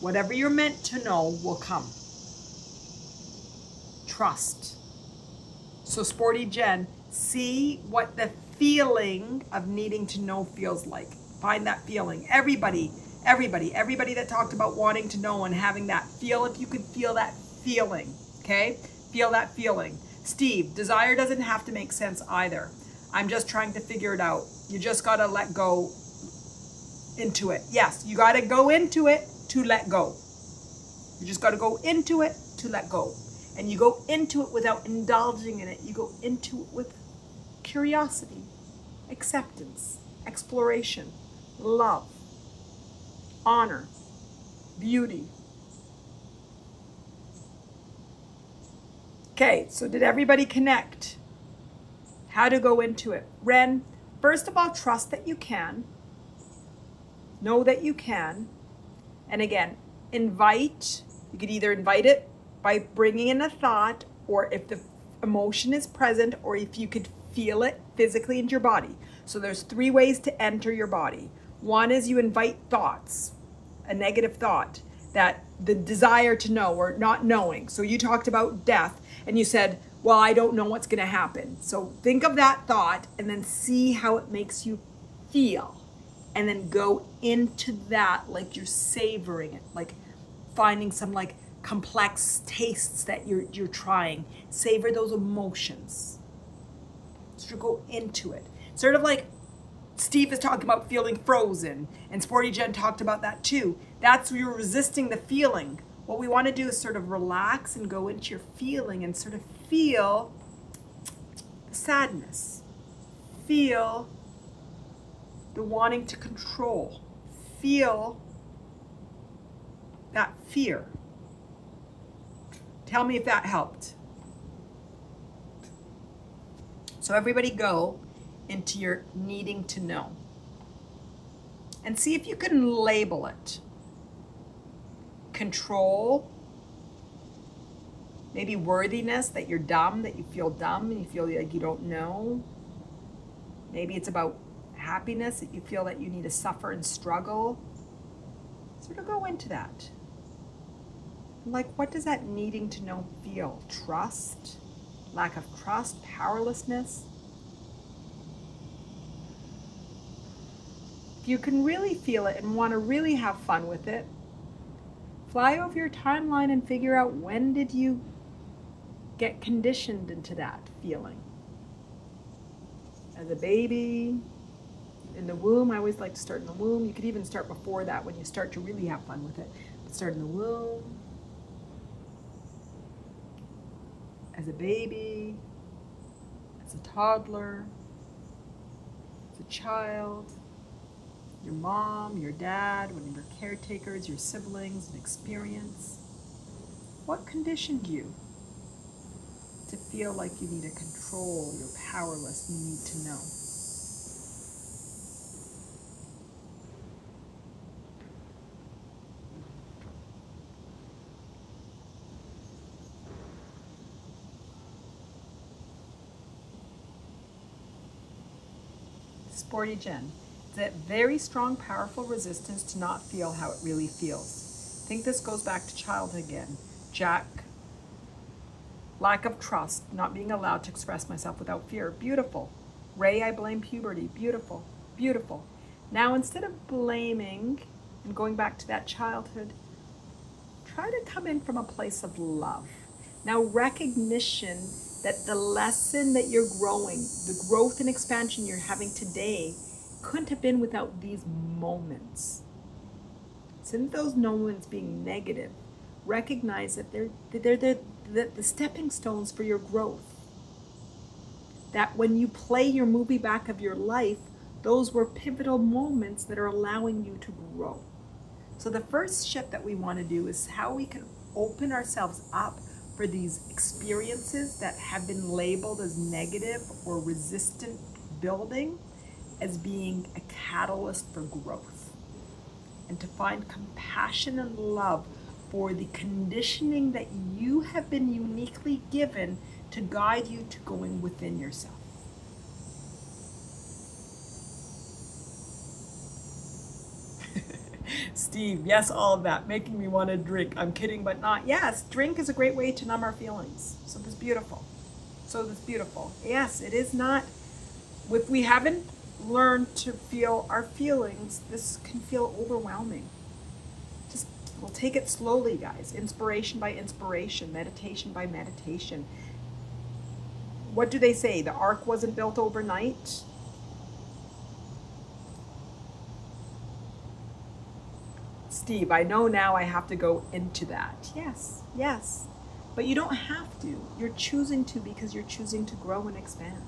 A: Whatever you're meant to know will come. Trust. So Sporty Jen, see what the feeling of needing to know feels like. Find that feeling. Everybody that talked about wanting to know and having that feel, if you could feel that feeling, okay? Feel that feeling. Steve, desire doesn't have to make sense either. I'm just trying to figure it out. You just got to let go into it. Yes, you got to go into it to let go. You just got to go into it to let go. And you go into it without indulging in it. You go into it with curiosity, acceptance, exploration, love, honor, beauty. Okay, so did everybody connect? How to go into it? Ren, first of all, trust that you can. Know that you can. And again, invite. You could either invite it by bringing in a thought, or if the emotion is present, or if you could feel it physically in your body. So there's 3 ways to enter your body. One is you invite thoughts, a negative thought, that the desire to know or not knowing. So you talked about death and you said, well, I don't know what's going to happen. So think of that thought and then see how it makes you feel. And then go into that like you're savoring it, like finding some like complex tastes that you're trying. Savor those emotions. So go into it. Sort of like Steve is talking about feeling frozen, and Sporty Jen talked about that too. That's where you're resisting the feeling. What we want to do is sort of relax and go into your feeling and sort of feel the sadness. Feel the wanting to control. Feel that fear. Tell me if that helped. So everybody go into your needing to know. and see if you can label it. Control, maybe worthiness, that you're dumb, that you feel dumb and you feel like you don't know. Maybe it's about happiness, that you feel that you need to suffer and struggle. Sort of go into that. Like, what does that needing to know feel? Trust, lack of trust, powerlessness. If you can really feel it and want to really have fun with it, fly over your timeline and figure out, when did you get conditioned into that feeling? As a baby, in the womb. I always like to start in the womb. You could even start before that when you start to really have fun with it. But start in the womb. As a baby, as a toddler, as a child, your mom, your dad, one of your caretakers, your siblings, an experience. What conditioned you to feel like you need to control, you're powerless, you need to know? Sporty Jen. That very strong, powerful resistance to not feel how it really feels. I think this goes back to childhood again. Jack, lack of trust, not being allowed to express myself without fear. Beautiful. Ray, I blame puberty. Beautiful, beautiful. Now, instead of blaming and going back to that childhood, try to come in from a place of love. Now, recognition that the lesson that you're growing, the growth and expansion you're having today, couldn't have been without these moments. Instead of those moments being negative, recognize that they're the stepping stones for your growth. That when you play your movie back of your life, those were pivotal moments that are allowing you to grow. So the first shift that we want to do is how we can open ourselves up for these experiences that have been labeled as negative or resistant building, as being a catalyst for growth, and to find compassion and love for the conditioning that you have been uniquely given to guide you to going within yourself. Steve, yes, all of that, making me want to drink. I'm kidding, but not. Yes, drink is a great way to numb our feelings. So that's beautiful. So that's beautiful. Yes, it is not. If we haven't learned to feel our feelings, this can feel overwhelming. Just, we'll take it slowly, guys. Inspiration by inspiration, meditation by meditation. What do they say? The ark wasn't built overnight. Steve, I know now I have to go into that. Yes, yes. But you don't have to. You're choosing to, because you're choosing to grow and expand.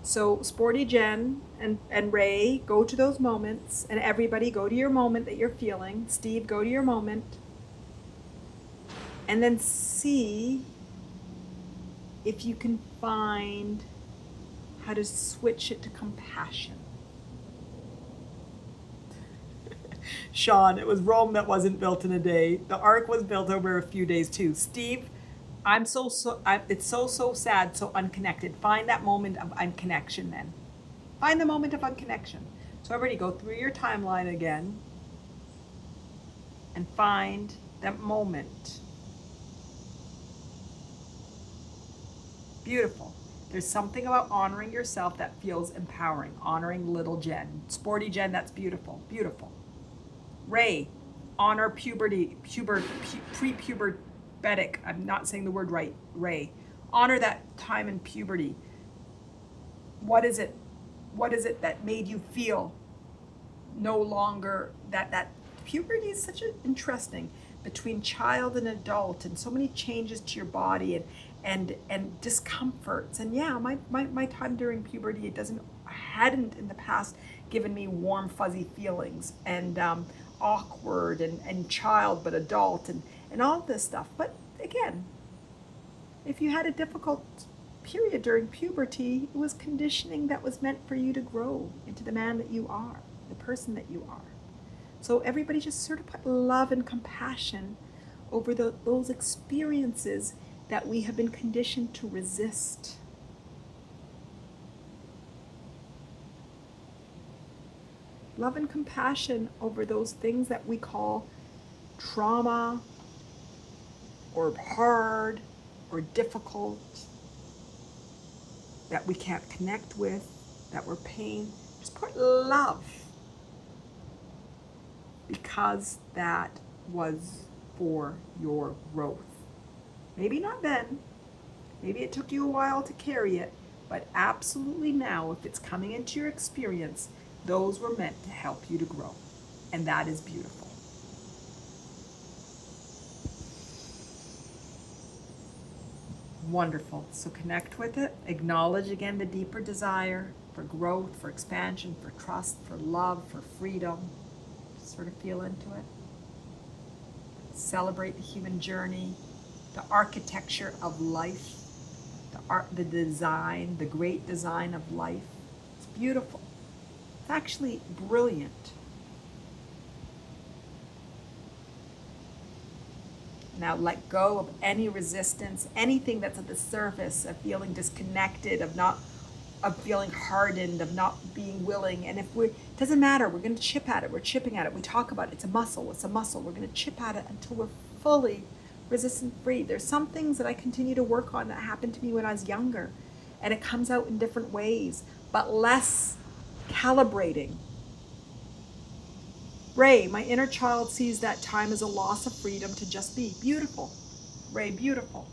A: So Sporty Jen and Ray, go to those moments, and everybody go to your moment that you're feeling. Steve, go to your moment. And then see if you can find how to switch it to compassion. Sean, it was Rome that wasn't built in a day. The ark was built over a few days too. Steve, it's so sad, so unconnected. Find that moment of unconnection then. Find the moment of unconnection. So everybody go through your timeline again and find that moment. Beautiful. There's something about honoring yourself that feels empowering. Honoring little Jen. Sporty Jen, that's beautiful. Beautiful. Ray, honor puberty, pre-pubertic. I'm not saying the word right. Ray, honor that time in puberty. What is it? What is it that made you feel no longer that puberty is such an interesting between child and adult, and so many changes to your body and discomforts. And yeah, my time during puberty, hadn't in the past given me warm fuzzy feelings and awkward and child but adult and all this stuff. But again, if you had a difficult period during puberty, it was conditioning that was meant for you to grow into the man that you are, the person that you are. So everybody just sort of put love and compassion over those experiences that we have been conditioned to resist. Love and compassion over those things that we call trauma or hard or difficult, that we can't connect with, that we're pain. Just put love, because that was for your growth. Maybe not then, maybe it took you a while to carry it, but absolutely now, if it's coming into your experience, those were meant to help you to grow. And that is beautiful. Wonderful. So connect with it. Acknowledge again the deeper desire for growth, for expansion, for trust, for love, for freedom. Just sort of feel into it. Celebrate the human journey, the architecture of life, the design, the great design of life. It's beautiful. It's actually brilliant. Now let go of any resistance, anything that's at the surface of feeling disconnected, of feeling hardened, of not being willing. And if it doesn't matter, we're going to chip at it. We're chipping at it. We talk about it. It's a muscle. It's a muscle. We're going to chip at it until we're fully resistance free. There's some things that I continue to work on that happened to me when I was younger, and it comes out in different ways, but less calibrating. Ray, my inner child sees that time as a loss of freedom to just be. Beautiful. Ray, beautiful.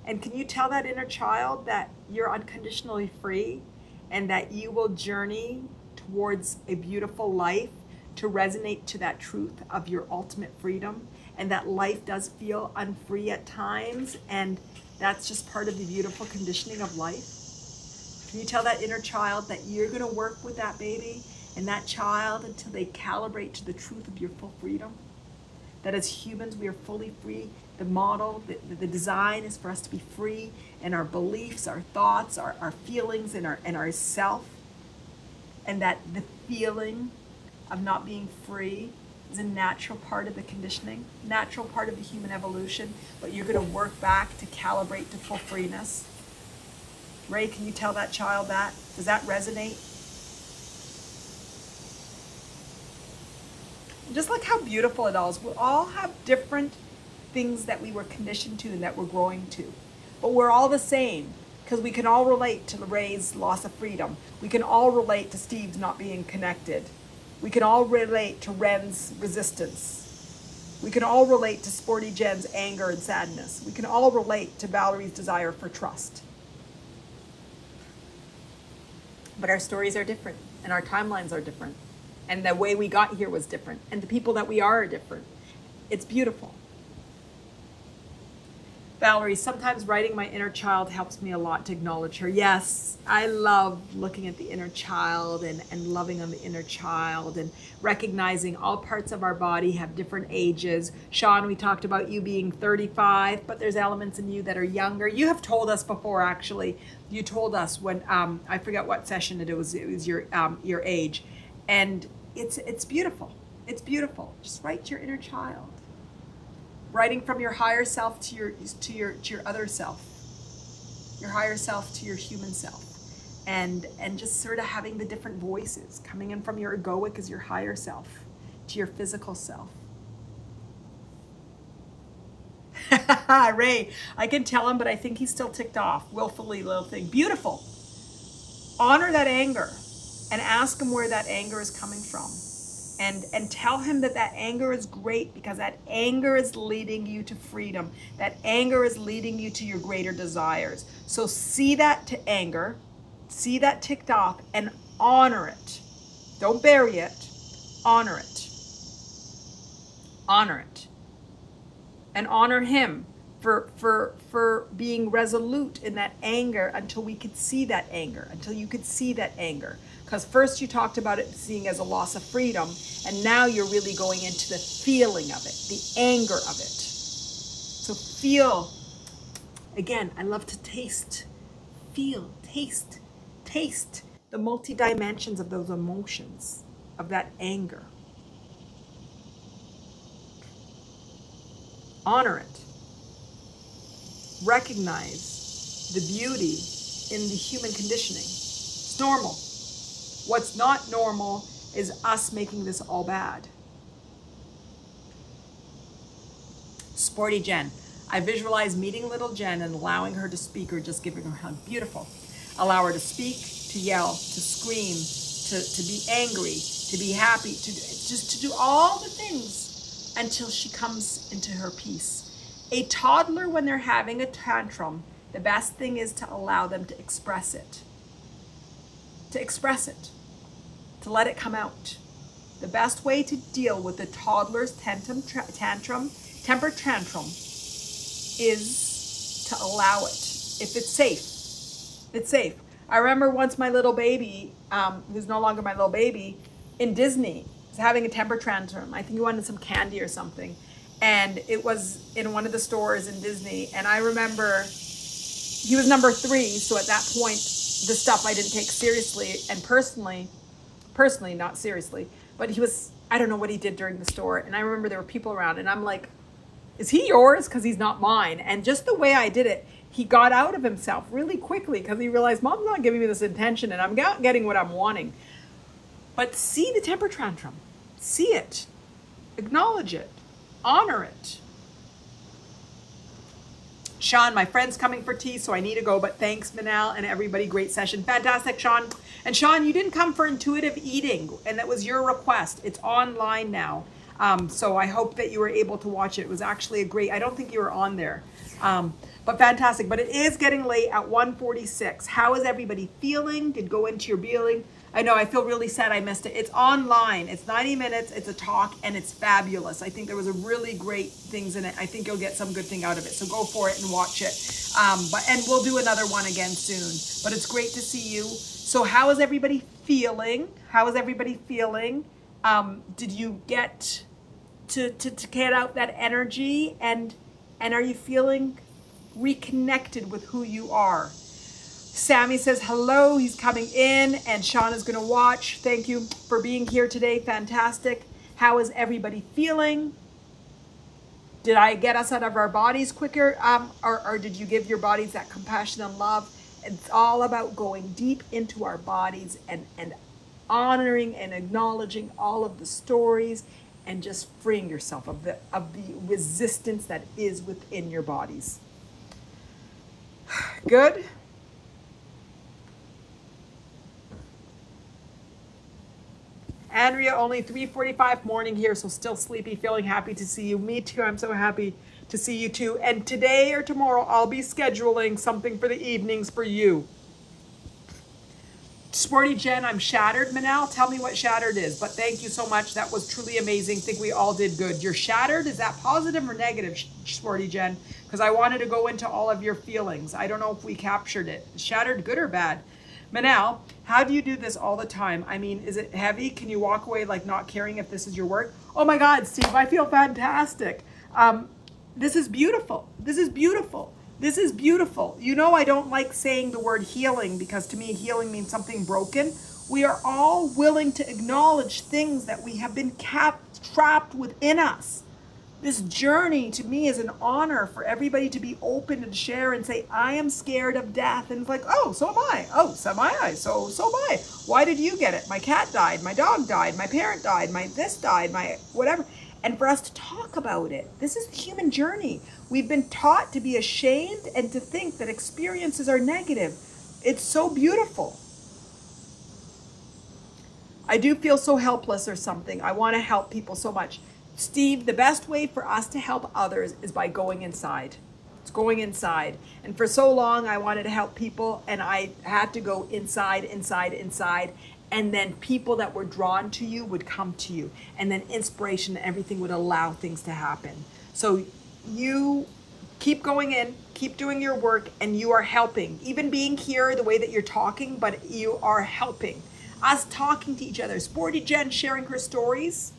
A: And can you tell that inner child that you're unconditionally free and that you will journey towards a beautiful life to resonate to that truth of your ultimate freedom, and that life does feel unfree at times, and that's just part of the beautiful conditioning of life? Can you tell that inner child that you're going to work with that baby and that child until they calibrate to the truth of your full freedom? That as humans, we are fully free. The model, the design is for us to be free, and our beliefs, our thoughts, our feelings, and our self. And that the feeling of not being free is a natural part of the conditioning, natural part of the human evolution, but you're going to work back to calibrate to full freeness. Ray, can you tell that child that? Does that resonate? Just like how beautiful it all is. We all have different things that we were conditioned to and that we're growing to. But we're all the same, because we can all relate to Ray's loss of freedom. We can all relate to Steve's not being connected. We can all relate to Ren's resistance. We can all relate to Sporty Jen's anger and sadness. We can all relate to Valerie's desire for trust. But our stories are different, and our timelines are different. And the way we got here was different. And the people that we are different. It's beautiful. Valerie, sometimes writing my inner child helps me a lot to acknowledge her. Yes, I love looking at the inner child and loving on the inner child and recognizing all parts of our body have different ages. Sean, we talked about you being 35, but there's elements in you that are younger. You have told us before, actually. You told us when, I forget what session it was your age. And it's beautiful. It's beautiful. Just write your inner child. Writing from your higher self to your other self, your higher self to your human self, and just sort of having the different voices coming in from your egoic as your higher self to your physical self. Ray, I can tell him, but I think he's still ticked off. Willfully little thing. Beautiful. Honor that anger and ask him where that anger is coming from. And tell him that anger is great, because that anger is leading you to freedom. That anger is leading you to your greater desires. So see that to anger, see that ticked off, and honor it. Don't bury it. Honor it. Honor it. And honor him for being resolute in that anger until we could see that anger, until you could see that anger. Because first you talked about it seeing as a loss of freedom, and now you're really going into the feeling of it, the anger of it. So feel, again, I love to taste feel, taste the multi-dimensions of those emotions, of that anger. Honor it. Recognize the beauty in the human conditioning. It's normal. What's not normal is us making this all bad. Sporty Jen. I visualize meeting little Jen and allowing her to speak or just giving her a hug. Beautiful. Allow her to speak, to yell, to scream, to be angry, to be happy, to do all the things until she comes into her peace. A toddler, when they're having a tantrum, the best thing is to allow them to express it. To express it. To let it come out. The best way to deal with a toddler's temper tantrum is to allow it. If it's safe. It's safe. I remember once my little baby, who's no longer my little baby, in Disney, was having a temper tantrum. I think he wanted some candy or something. And it was in one of the stores in Disney. And I remember he was number 3. So at that point, the stuff I didn't take seriously and personally, not seriously, but he was, I don't know what he did during the store. And I remember there were people around and I'm like, is he yours? Because he's not mine. And just the way I did it, he got out of himself really quickly because he realized Mom's not giving me this attention and I'm not getting what I'm wanting. But see the temper tantrum. See it. Acknowledge it. Honor it. Sean, my friend's coming for tea, so I need to go. But thanks, Manal, and everybody. Great session. Fantastic, Sean. And Sean, you didn't come for intuitive eating, and that was your request. It's online now. So I hope that you were able to watch it. It was actually a great, I don't think you were on there. But fantastic. But it is getting late at 1:46. How is everybody feeling? Did go into your feeling? I know, I feel really sad I missed it. It's online. It's 90 minutes. It's a talk, and it's fabulous. I think there was a really great things in it. I think you'll get some good thing out of it. So go for it and watch it. And we'll do another one again soon. But it's great to see you. So how is everybody feeling? How is everybody feeling? Did you get to get out that energy? And are you feeling reconnected with who you are? Sammy says hello, he's coming in, and Sean is going to watch. Thank you for being here today. Fantastic. How is everybody feeling? Did I get us out of our bodies quicker? Or did you give your bodies that compassion and love? It's all about going deep into our bodies and honoring and acknowledging all of the stories and just freeing yourself of the resistance that is within your bodies. Good. Andrea, only 3:45 morning here, so still sleepy, feeling happy to see you. Me too, I'm so happy to see you too. And today or tomorrow, I'll be scheduling something for the evenings for you. Sporty Jen, I'm shattered. Manal, tell me what shattered is. But thank you so much. That was truly amazing. Think we all did good. You're shattered. Is that positive or negative, Sporty Jen? Because I wanted to go into all of your feelings. I don't know if we captured it. Shattered, good or bad? Manal, how do you do this all the time? I mean, is it heavy? Can you walk away like not caring if this is your work? Oh my God, Steve, I feel fantastic. This is beautiful. This is beautiful. This is beautiful. You know, I don't like saying the word healing because to me, healing means something broken. We are all willing to acknowledge things that we have been trapped within us. This journey to me is an honor for everybody to be open and share and say, I am scared of death. And it's like, oh, so am I. Oh, so am I. So am I. Why did you get it? My cat died. My dog died. My parent died. My this died. My whatever. And for us to talk about it, this is the human journey. We've been taught to be ashamed and to think that experiences are negative. It's so beautiful. I do feel so helpless or something. I want to help people so much. Steve, the best way for us to help others is by going inside. It's going inside. And for so long, I wanted to help people, and I had to go inside. And then people that were drawn to you would come to you. And then inspiration and everything would allow things to happen. So you keep going in, keep doing your work, and you are helping. Even being here the way that you're talking, but you are helping. Us talking to each other. Sporty Jen sharing her stories,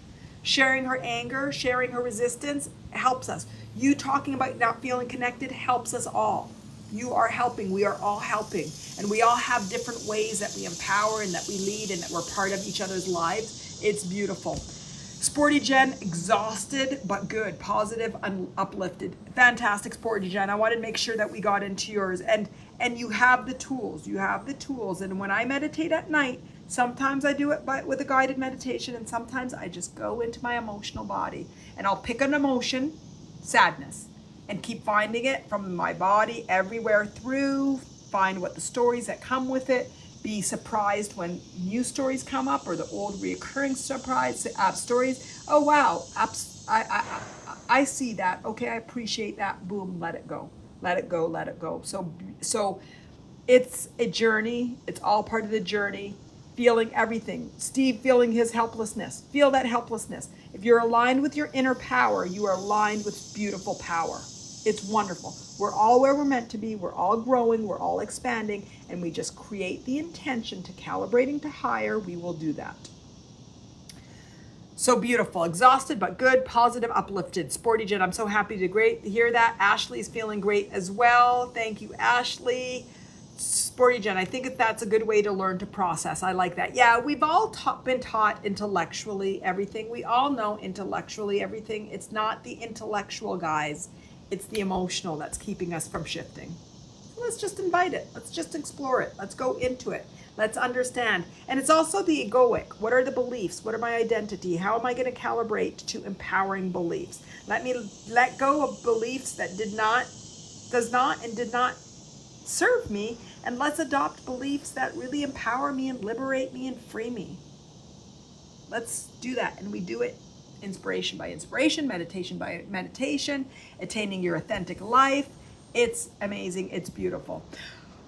A: sharing her anger, sharing her resistance helps us. You talking about not feeling connected helps us all. You are helping. We are all helping. And we all have different ways that we empower and that we lead and that we're part of each other's lives. It's beautiful. Sporty Jen, exhausted but good, positive and uplifted. Fantastic, Sporty Jen. I wanted to make sure that we got into yours. And you have the tools. You have the tools. And when I meditate at night, sometimes I do it with a guided meditation, and sometimes I just go into my emotional body and I'll pick an emotion, sadness, and keep finding it from my body everywhere through, find what the stories that come with it, be surprised when new stories come up or the old reoccurring stories. Oh wow, I see that. Okay, I appreciate that. Boom, let it go. Let it go, let it go. So it's a journey. It's all part of the journey. Feeling everything. Steve feeling his helplessness. Feel that helplessness. If you're aligned with your inner power, you are aligned with beautiful power. It's wonderful. We're all where we're meant to be. We're all growing. We're all expanding. And we just create the intention to calibrating to higher. We will do that. So beautiful. Exhausted but good. Positive, uplifted. Sporty Jen, I'm so happy to hear that. Ashley's feeling great as well. Thank you, Ashley. Sporty Jen, I think that's a good way to learn to process. I like that. Yeah, we've all been taught intellectually everything. We all know intellectually everything. It's not the intellectual, guys. It's the emotional that's keeping us from shifting. So let's just invite it. Let's just explore it. Let's go into it. Let's understand. And it's also the egoic. What are the beliefs? What are my identity? How am I going to calibrate to empowering beliefs? Let me let go of beliefs that did not serve me, and let's adopt beliefs that really empower me and liberate me and free me. Let's do that, and we do it inspiration by inspiration, meditation by meditation, attaining your authentic life. It's amazing. It's beautiful.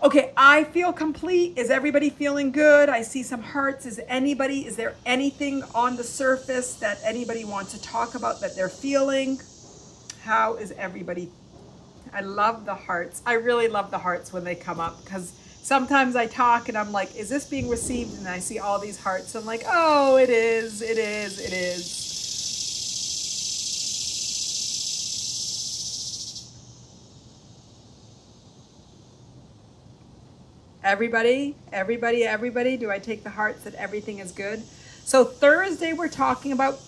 A: Okay, I feel complete. Is everybody feeling good? I see some hearts. Is there anything on the surface that anybody wants to talk about that they're feeling? How is everybody? I love the hearts. I really love the hearts when they come up, because sometimes I talk and I'm like, is this being received? And I see all these hearts. I'm like, oh, it is, it is, it is. Everybody, do I take the hearts that everything is good? So Thursday, we're talking about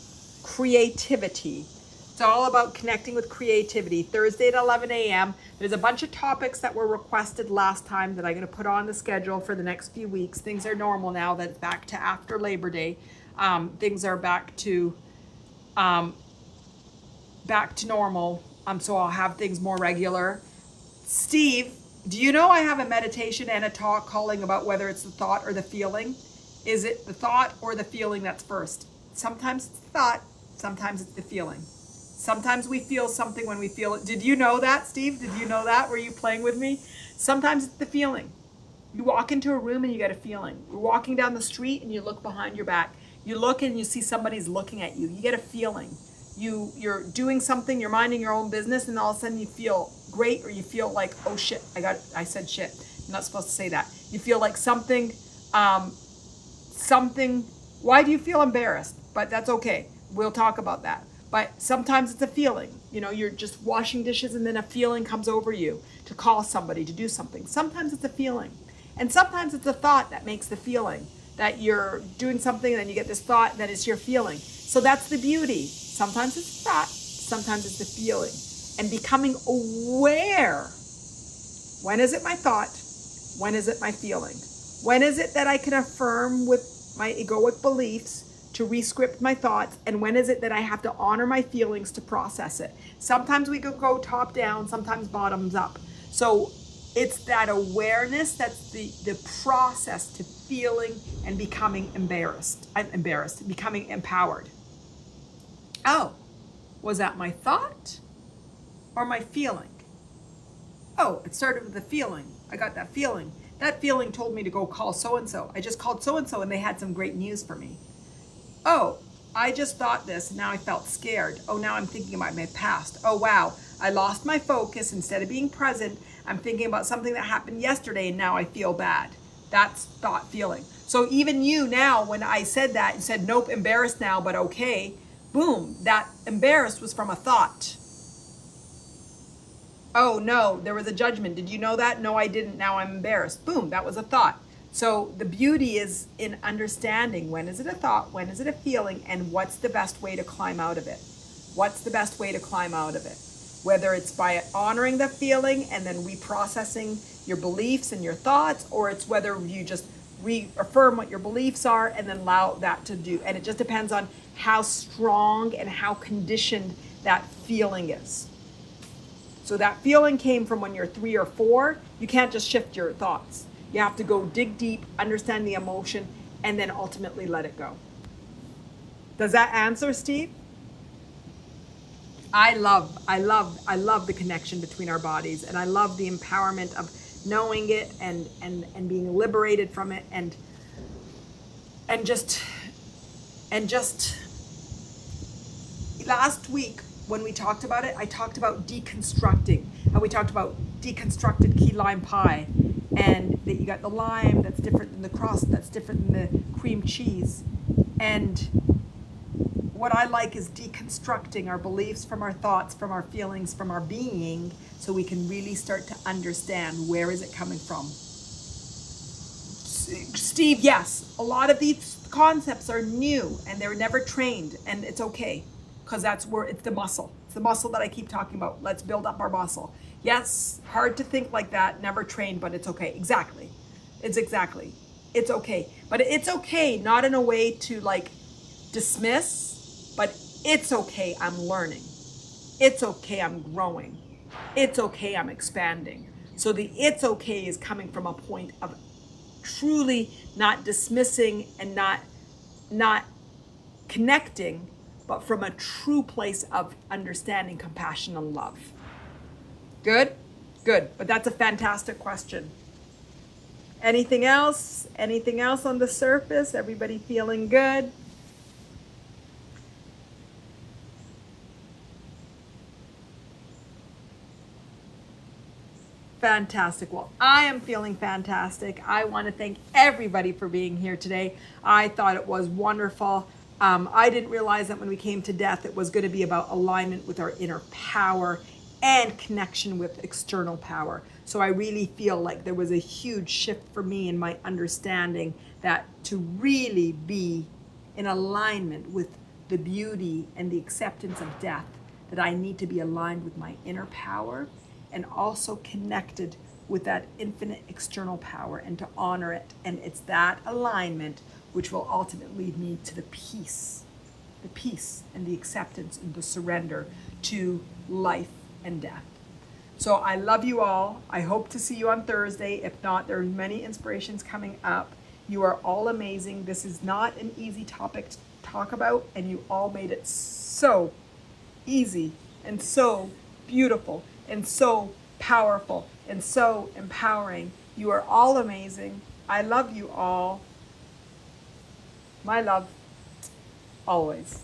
A: creativity. It's all about connecting with creativity. Thursday at 11 a.m. There's a bunch of topics that were requested last time that I'm going to put on the schedule for the next few weeks. Things are normal now that it's back to after Labor Day. Things are back to normal. So I'll have things more regular. Steve, do you know I have a meditation and a talk calling about whether it's the thought or the feeling? Is it the thought or the feeling that's first? Sometimes it's the thought, sometimes it's the feeling. Sometimes we feel something when we feel it. Did you know that, Steve? Did you know that? Were you playing with me? Sometimes it's the feeling. You walk into a room and you get a feeling. You're walking down the street and you look behind your back. You look and you see somebody's looking at you. You get a feeling. You're doing something, you're minding your own business, and all of a sudden you feel great, or you feel like, oh shit, I said shit. I'm not supposed to say that. You feel like something, why do you feel embarrassed? But that's okay. We'll talk about that. But sometimes it's a feeling. You know, you're just washing dishes and then a feeling comes over you to call somebody, to do something. Sometimes it's a feeling. And sometimes it's a thought that makes the feeling, that you're doing something and then you get this thought that it's your feeling. So that's the beauty. Sometimes it's thought, sometimes it's the feeling. And becoming aware. When is it my thought? When is it my feeling? When is it that I can affirm with my egoic beliefs to rescript my thoughts? And when is it that I have to honor my feelings to process it? Sometimes we could go top down, sometimes bottoms up. So it's that awareness that's the process to feeling and becoming becoming empowered. Oh, was that my thought or my feeling? Oh, it started with the feeling. I got that feeling. That feeling told me to go call so-and-so. I just called so-and-so and they had some great news for me. Oh, I just thought this and now I felt scared. Oh, now I'm thinking about my past. Oh, wow, I lost my focus. Instead of being present, I'm thinking about something that happened yesterday and now I feel bad. That's thought feeling. So even you now, when I said that and said, nope, embarrassed now, but okay, boom, that embarrassed was from a thought. Oh no, there was a judgment. Did you know that? No, I didn't. Now I'm embarrassed. Boom, that was a thought. So the beauty is in understanding, when is it a thought, when is it a feeling, and what's the best way to climb out of it? What's the best way to climb out of it? Whether it's by honoring the feeling and then reprocessing your beliefs and your thoughts, or it's whether you just reaffirm what your beliefs are and then allow that to do. And it just depends on how strong and how conditioned that feeling is. So that feeling came from when you're 3 or 4. You can't just shift your thoughts. You have to go dig deep, understand the emotion, and then ultimately let it go. Does that answer, Steve? I love the connection between our bodies, and I love the empowerment of knowing it and being liberated from it and just last week when we talked about it, I talked about deconstructing, and we talked about deconstructed key lime pie, and that you got the lime that's different than the crust, that's different than the cream cheese. And what I like is deconstructing our beliefs from our thoughts, from our feelings, from our being, so we can really start to understand where is it coming from. Steve, yes, a lot of these concepts are new and they're never trained, and it's okay, because that's where it's the muscle. It's the muscle that I keep talking about. Let's build up our muscle. Yes, hard to think like that, never trained, but it's okay. Exactly. It's okay. But it's okay, not in a way to like dismiss, but it's okay, I'm learning. It's okay, I'm growing. It's okay, I'm expanding. So the it's okay is coming from a point of truly not dismissing and not connecting, but from a true place of understanding, compassion, and love. Good? Good. But that's a fantastic question. Anything else? Anything else on the surface? Everybody feeling good? Fantastic. Well, I am feeling fantastic. I want to thank everybody for being here today. I thought it was wonderful. I didn't realize that when we came to death, it was going to be about alignment with our inner power and connection with external power. So I really feel like there was a huge shift for me in my understanding that to really be in alignment with the beauty and the acceptance of death, that I need to be aligned with my inner power and also connected with that infinite external power, and to honor it. And it's that alignment which will ultimately lead me to the peace and the acceptance and the surrender to life and death. So I love you all. I hope to see you on Thursday. If not, there are many inspirations coming up. You are all amazing. This is not an easy topic to talk about, and you all made it so easy and so beautiful and so powerful and so empowering. You are all amazing. I love you all. My love, always.